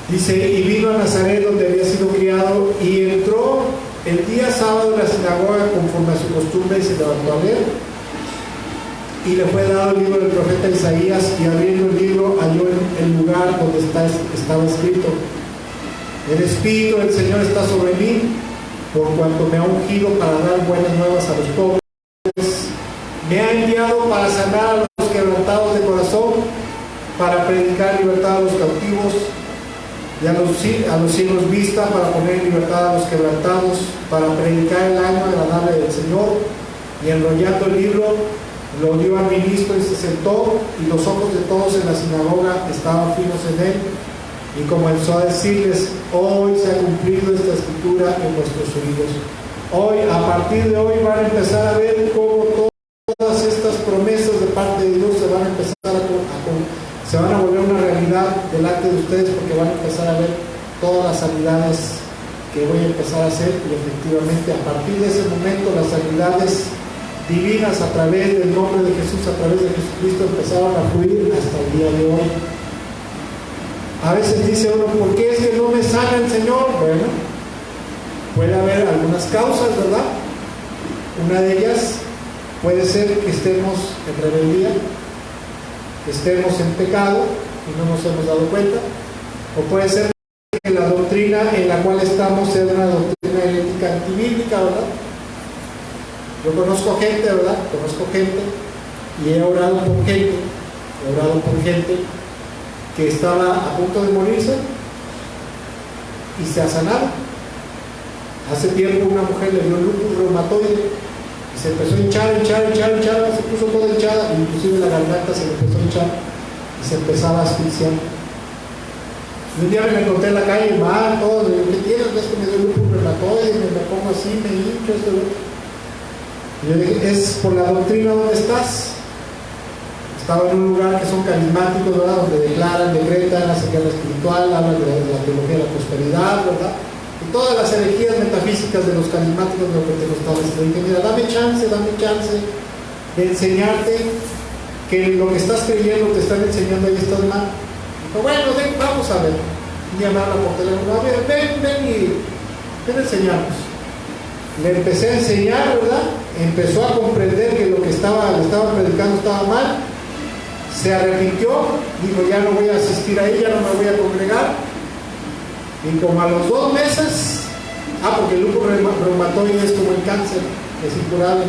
Dice, y vino a Nazaret donde había sido criado, y entró el día sábado en la sinagoga conforme a su costumbre, y se levantó a leer. Y le fue dado el libro del profeta Isaías, y abriendo el libro halló el lugar donde estaba escrito: el Espíritu del Señor está sobre mí, por cuanto me ha ungido para dar buenas nuevas a los pobres, me ha enviado para sanar a los quebrantados de corazón, para predicar libertad a los cautivos y a los ciegos vista, para poner en libertad a los quebrantados, para predicar el año agradable del Señor. Y enrollando el libro, lo dio al ministro y se sentó, y los ojos de todos en la sinagoga estaban fijos en él, y comenzó a decirles: hoy se ha cumplido esta escritura en vuestros oídos. Hoy, a partir de hoy, van a empezar a ver cómo todas estas promesas de parte de Dios se van a empezar se van a volver una realidad delante de ustedes, porque van a empezar a ver todas las sanidades que voy a empezar a hacer. Y efectivamente, a partir de ese momento, las sanidades divinas a través del nombre de Jesús, a través de Jesucristo, empezaron a fluir hasta el día de hoy. A veces dice uno, ¿por qué es que no me sana el Señor? Bueno, puede haber algunas causas, ¿verdad? Una de ellas puede ser que estemos en rebeldía, que estemos en pecado y no nos hemos dado cuenta, o puede ser que la doctrina en la cual estamos sea una doctrina herética antibíblica, ¿verdad? Yo conozco gente, ¿verdad? Conozco gente, y he orado por gente que estaba a punto de morirse y se ha sanado. Hace tiempo una mujer le dio lupus reumatoide y se empezó a hinchar, se puso toda hinchada, inclusive la garganta se le empezó a hinchar y se empezaba a asfixiar. Y un día me encontré en la calle, mal, todo, le digo, ¿qué tienes? ¿Ves que me dio lupus reumatoide? Me pongo así, me hincho, esto. Y yo dije, es por la doctrina donde estás. Estaba en un lugar que son carismáticos, ¿verdad? Donde declaran, decretan, hacen guerra espiritual, hablan de la teología de la prosperidad, ¿verdad? Y todas las herejías metafísicas de los carismáticos neopentecostales. Le dije, mira, dame chance de enseñarte que lo que estás creyendo te están enseñando ahí estás mal. Dijo, bueno, ven, vamos a ver. Y llamarla por teléfono, a ver, ven a enseñarnos. Le empecé a enseñar, ¿verdad? Empezó a comprender que lo que le estaba predicando estaba mal. Se arrepintió, dijo, ya no voy a asistir ahí, ya no me voy a congregar. Y como a los 2 meses, porque el lupus reumatoide es como el cáncer, es incurable.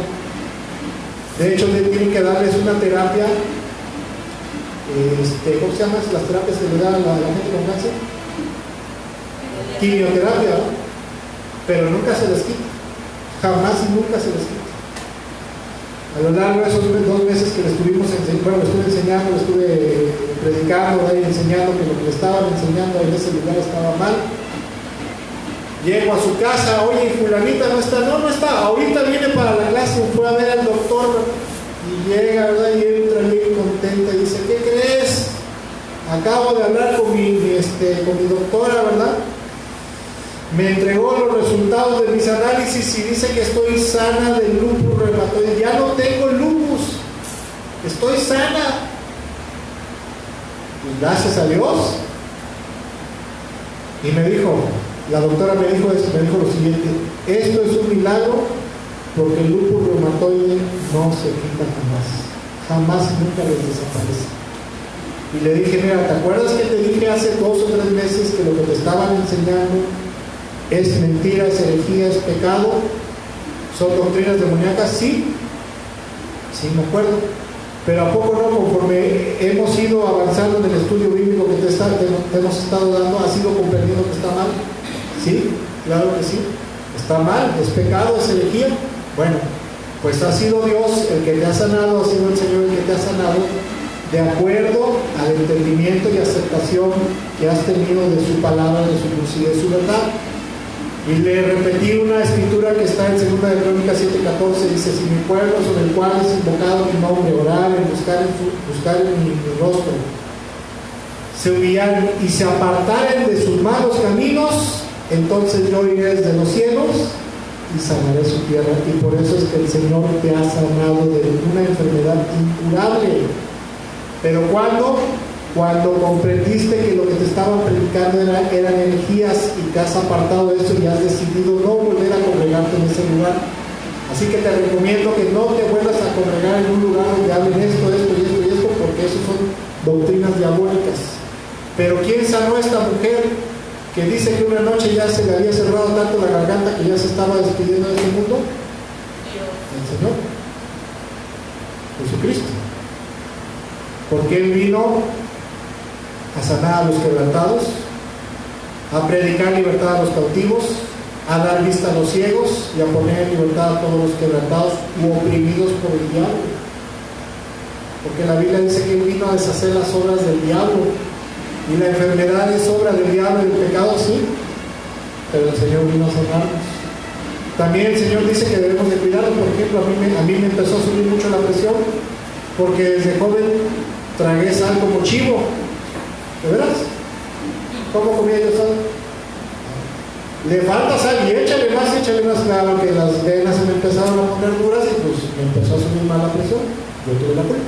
De hecho, tienen que darles una terapia, ¿cómo se llaman las terapias que le dan a la gente con cáncer? Quimioterapia, ¿no? Pero nunca se les quita, jamás y nunca se les quita. A lo largo de esos 2 meses que le estuvimos enseñando, le estuve enseñando, le estuve predicando, enseñando que lo que le estaban enseñando en ese lugar estaba mal. Llego a su casa, oye, y fulanita no está, no está, ahorita viene para la clase, fue a ver al doctor, y llega, ¿verdad? Y entra bien contenta y dice, ¿qué crees? Acabo de hablar con mi doctora, ¿verdad? Me entregó los resultados de mis análisis y dice que estoy sana del lupus reumatoide. Ya no tengo lupus, estoy sana. Y gracias a Dios. Y me dijo, la doctora me dijo lo siguiente: esto es un milagro porque el lupus reumatoide no se quita jamás y nunca les desaparece. Y le dije, mira, ¿te acuerdas que te dije hace 2 o 3 meses que lo que te estaban enseñando es mentira, es herejía, es pecado, son doctrinas demoníacas? Sí, me acuerdo. Pero ¿a poco no? Conforme hemos ido avanzando en el estudio bíblico que te hemos estado dando, ¿has ido comprendiendo que está mal? Sí, claro que sí. Está mal, es pecado, es herejía. Bueno, pues ha sido Dios el que te ha sanado, ha sido el Señor el que te ha sanado, de acuerdo al entendimiento y aceptación que has tenido de su palabra, de su luz y de su verdad. Y le repetí una escritura que está en 2 de Crónicas 7:14, dice: si mi pueblo sobre el cual es invocado mi nombre, orar, buscar en mi rostro, se humillaren y se apartaren de sus malos caminos, entonces yo iré desde los cielos y sanaré su tierra. Y por eso es que el Señor te ha sanado de una enfermedad incurable. Pero cuando comprendiste que lo que te estaban predicando eran herejías y te has apartado de eso y has decidido no volver a congregarte en ese lugar. Así que te recomiendo que no te vuelvas a congregar en un lugar donde hablen esto, porque eso son doctrinas diabólicas. Pero ¿quién sanó a esta mujer que dice que una noche ya se le había cerrado tanto la garganta que ya se estaba despidiendo de este mundo? El Señor Jesucristo. Porque Él vino a sanar a los quebrantados, a predicar libertad a los cautivos, a dar vista a los ciegos y a poner en libertad a todos los quebrantados u oprimidos por el diablo. Porque la Biblia dice que Él vino a deshacer las obras del diablo, y la enfermedad es obra del diablo y el pecado sí, pero el Señor vino a sanarnos. También el Señor dice que debemos de cuidarnos. Por ejemplo, a mí me empezó a subir mucho la presión porque desde joven tragué sal como chivo. ¿De veras? ¿Cómo comía yo sal? Le falta sal y échale más. Claro que las venas se me empezaron a poner duras y pues me empezó a subir mal la presión. Yo tuve la culpa.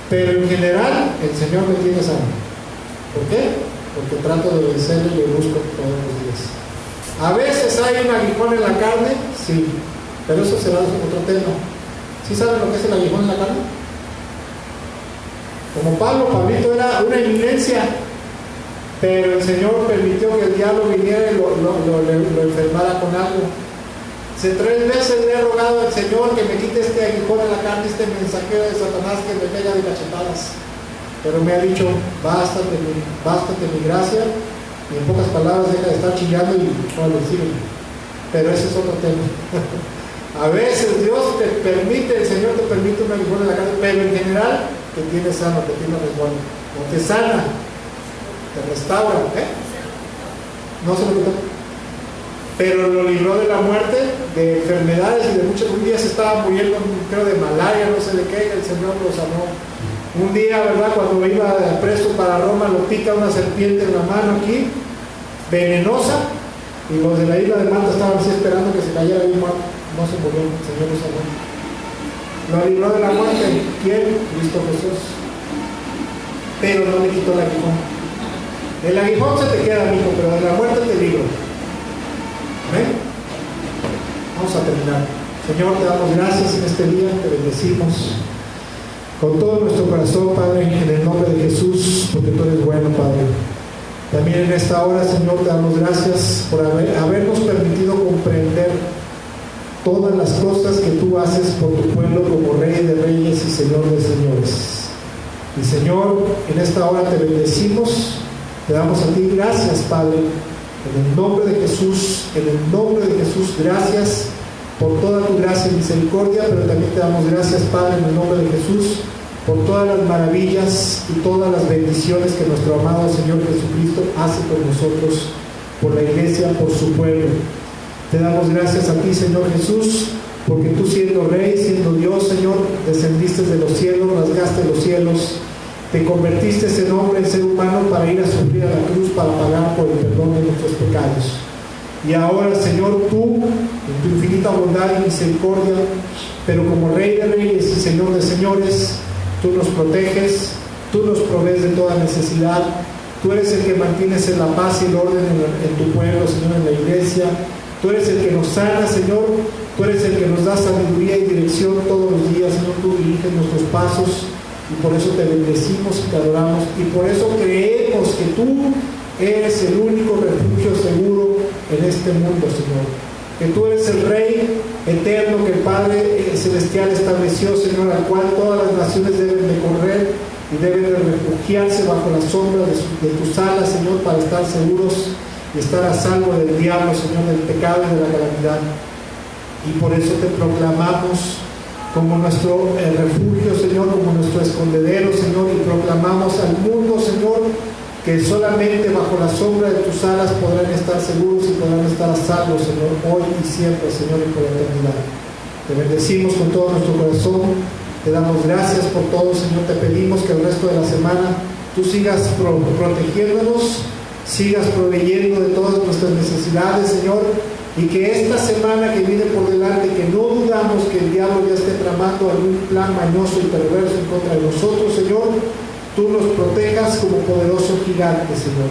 Pero en general el Señor me tiene sano. ¿Por qué? Porque trato de obedecerle y le busco todos los días. A veces hay un aguijón en la carne, sí, pero eso será otro tema. ¿Sí saben lo que es el aguijón en la carne? Como Pablito era una eminencia, pero el Señor permitió que el diablo viniera y lo enfermara con algo. Hace 3 veces le he rogado al Señor que me quite este aguijón en la carne, este mensajero de Satanás que me pega de cachetadas. Pero me ha dicho, bástate mi gracia, y en pocas palabras deja de estar chillando y sígueme. Pero ese es otro tema. A veces Dios te permite, el Señor te permite un aguijón en la carne, pero en general te tiene sano, te tiene resguardo, o te sana, te restaura, no se lo quitó, pero lo libró de la muerte, de enfermedades y de muchos. Un día se estaba muriendo, creo, de malaria, no sé de qué, y el Señor lo sanó. Un día, ¿verdad?, cuando iba preso para Roma, lo pica una serpiente en la mano aquí, venenosa, y los de la isla de Malta estaban así esperando que se cayera y muerto. No se murió, el Señor lo salvó. Lo libró de la muerte. ¿Quién? Cristo Jesús. Pero no le quitó el aguijón. El aguijón se te queda, amigo, pero de la muerte te libro. ¿Amén? Vamos a terminar. Señor, te damos gracias en este día, te bendecimos con todo nuestro corazón, Padre, en el nombre de Jesús, porque tú eres bueno, Padre. También en esta hora, Señor, te damos gracias por habernos permitido comprender todas las cosas que tú haces por tu pueblo como Rey de Reyes y Señor de Señores. Y Señor, en esta hora te bendecimos, te damos a ti gracias, Padre, en el nombre de Jesús, gracias por toda tu gracia y misericordia, pero también te damos gracias, Padre, en el nombre de Jesús, por todas las maravillas y todas las bendiciones que nuestro amado Señor Jesucristo hace por nosotros, por la iglesia, por su pueblo. Te damos gracias a ti, Señor Jesús, porque tú siendo Rey, siendo Dios, Señor, descendiste de los cielos, rasgaste los cielos, te convertiste en hombre, en ser humano, para ir a sufrir a la cruz, para pagar por el perdón de nuestros pecados. Y ahora, Señor, tú, en tu infinita bondad y misericordia, pero como Rey de Reyes y Señor de Señores, tú nos proteges, tú nos provees de toda necesidad, tú eres el que mantienes en la paz y el orden en tu pueblo, Señor, en la iglesia, tú eres el que nos sana, Señor, tú eres el que nos da sabiduría y dirección todos los días, Señor, tú diriges nuestros pasos, y por eso te bendecimos y te adoramos, y por eso creemos que tú eres el único refugio seguro en este mundo, Señor. Que tú eres el Rey eterno que el Padre Celestial estableció, Señor, al cual todas las naciones deben de correr y deben de refugiarse bajo la sombra de tus alas, Señor, para estar seguros y estar a salvo del diablo, Señor, del pecado y de la calamidad. Y por eso te proclamamos como nuestro refugio, Señor, como nuestro escondedero, Señor, y proclamamos al mundo, Señor, que solamente bajo la sombra de tus alas podrán estar seguros y podrán estar a salvo, Señor, hoy y siempre, Señor, y por la eternidad. Te bendecimos con todo nuestro corazón, te damos gracias por todo, Señor, te pedimos que el resto de la semana tú sigas protegiéndonos, sigas proveyendo de todas nuestras necesidades, Señor, y que esta semana que viene por delante, que no dudamos que el diablo ya esté tramando algún plan mañoso y perverso en contra de nosotros, Señor, tú nos protejas como poderoso gigante, Señor.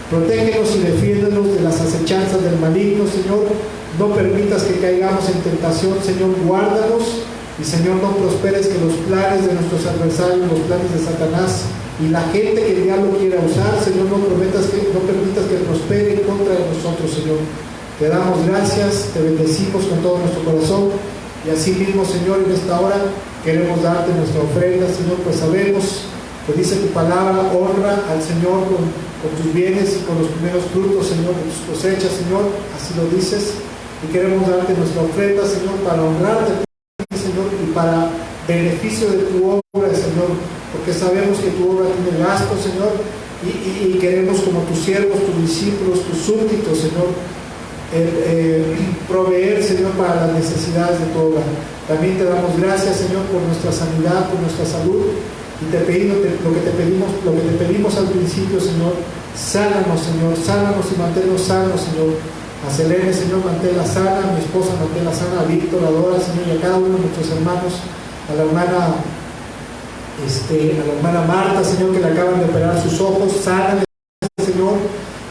Protégenos y defiéndenos de las acechanzas del maligno, Señor. No permitas que caigamos en tentación, Señor. Guárdanos y, Señor, no prosperes que los planes de nuestros adversarios, los planes de Satanás y la gente que el diablo quiera usar, Señor, no permitas que prospere en contra de nosotros, Señor. Te damos gracias, te bendecimos con todo nuestro corazón y así mismo, Señor, en esta hora queremos darte nuestra ofrenda, Señor, pues sabemos que dice tu palabra, honra al Señor con tus bienes y con los primeros frutos, Señor, de tus cosechas, Señor, así lo dices, y queremos darte nuestra ofrenda, Señor, para honrarte, Señor, y para beneficio de tu obra, Señor, porque sabemos que tu obra tiene gasto, Señor, y queremos como tus siervos, tus discípulos, tus súbditos, Señor, proveer, Señor, para las necesidades de tu obra. También te damos gracias, Señor, por nuestra sanidad, por nuestra salud. Y te pedimos lo que te pedimos al principio, Señor, sánanos, Señor, sánanos y manténnos sanos, Señor. A Selene, Señor, manténla sana, a mi esposa, manténla sana, a Víctor, a Dora, Señor, y a cada uno de nuestros hermanos, a la hermana Marta, Señor, que le acaban de operar sus ojos, sánale, Señor,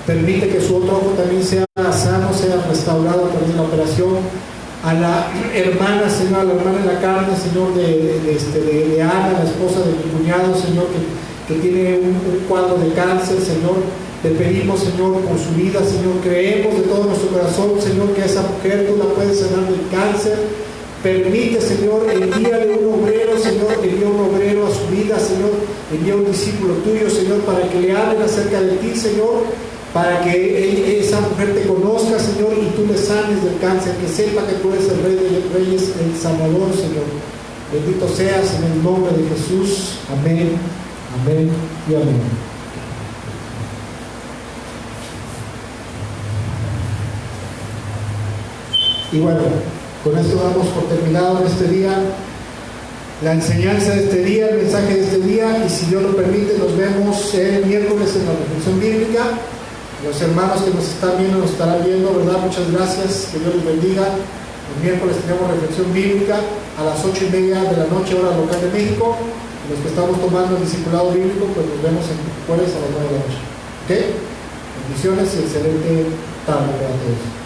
permite que su otro ojo también sea sano, sea restaurado a través de la operación. A la hermana, Señor, a la hermana en la carne, Señor, de Ana, la esposa de mi cuñado, Señor, que tiene un cuadro de cáncer, Señor, te pedimos, Señor, por su vida, Señor, creemos de todo nuestro corazón, Señor, que a esa mujer tú la puedes sanar del cáncer. Permite, Señor, envíale un obrero, Señor, envía un obrero a su vida, Señor, envía un discípulo tuyo, Señor, para que le hablen acerca de ti, Señor, para que esa mujer te conozca, Señor, y tú le sanes del cáncer, que sepa que tú eres el Rey de Reyes, el Salvador, Señor. Bendito seas en el nombre de Jesús. Amén, amén y amén. Y bueno, con esto damos por terminado en este día. la enseñanza de este día, el mensaje de este día, y si Dios lo permite, nos vemos el miércoles en la reflexión bíblica. Los hermanos que nos están viendo, nos estarán viendo, ¿verdad? Muchas gracias, que Dios les bendiga. El miércoles tenemos reflexión bíblica a las 8:30 de la noche, hora local de México. Los que estamos tomando el discipulado bíblico, pues nos vemos el jueves a las 9 de la noche. ¿Ok? Bendiciones y excelente tarde para todos.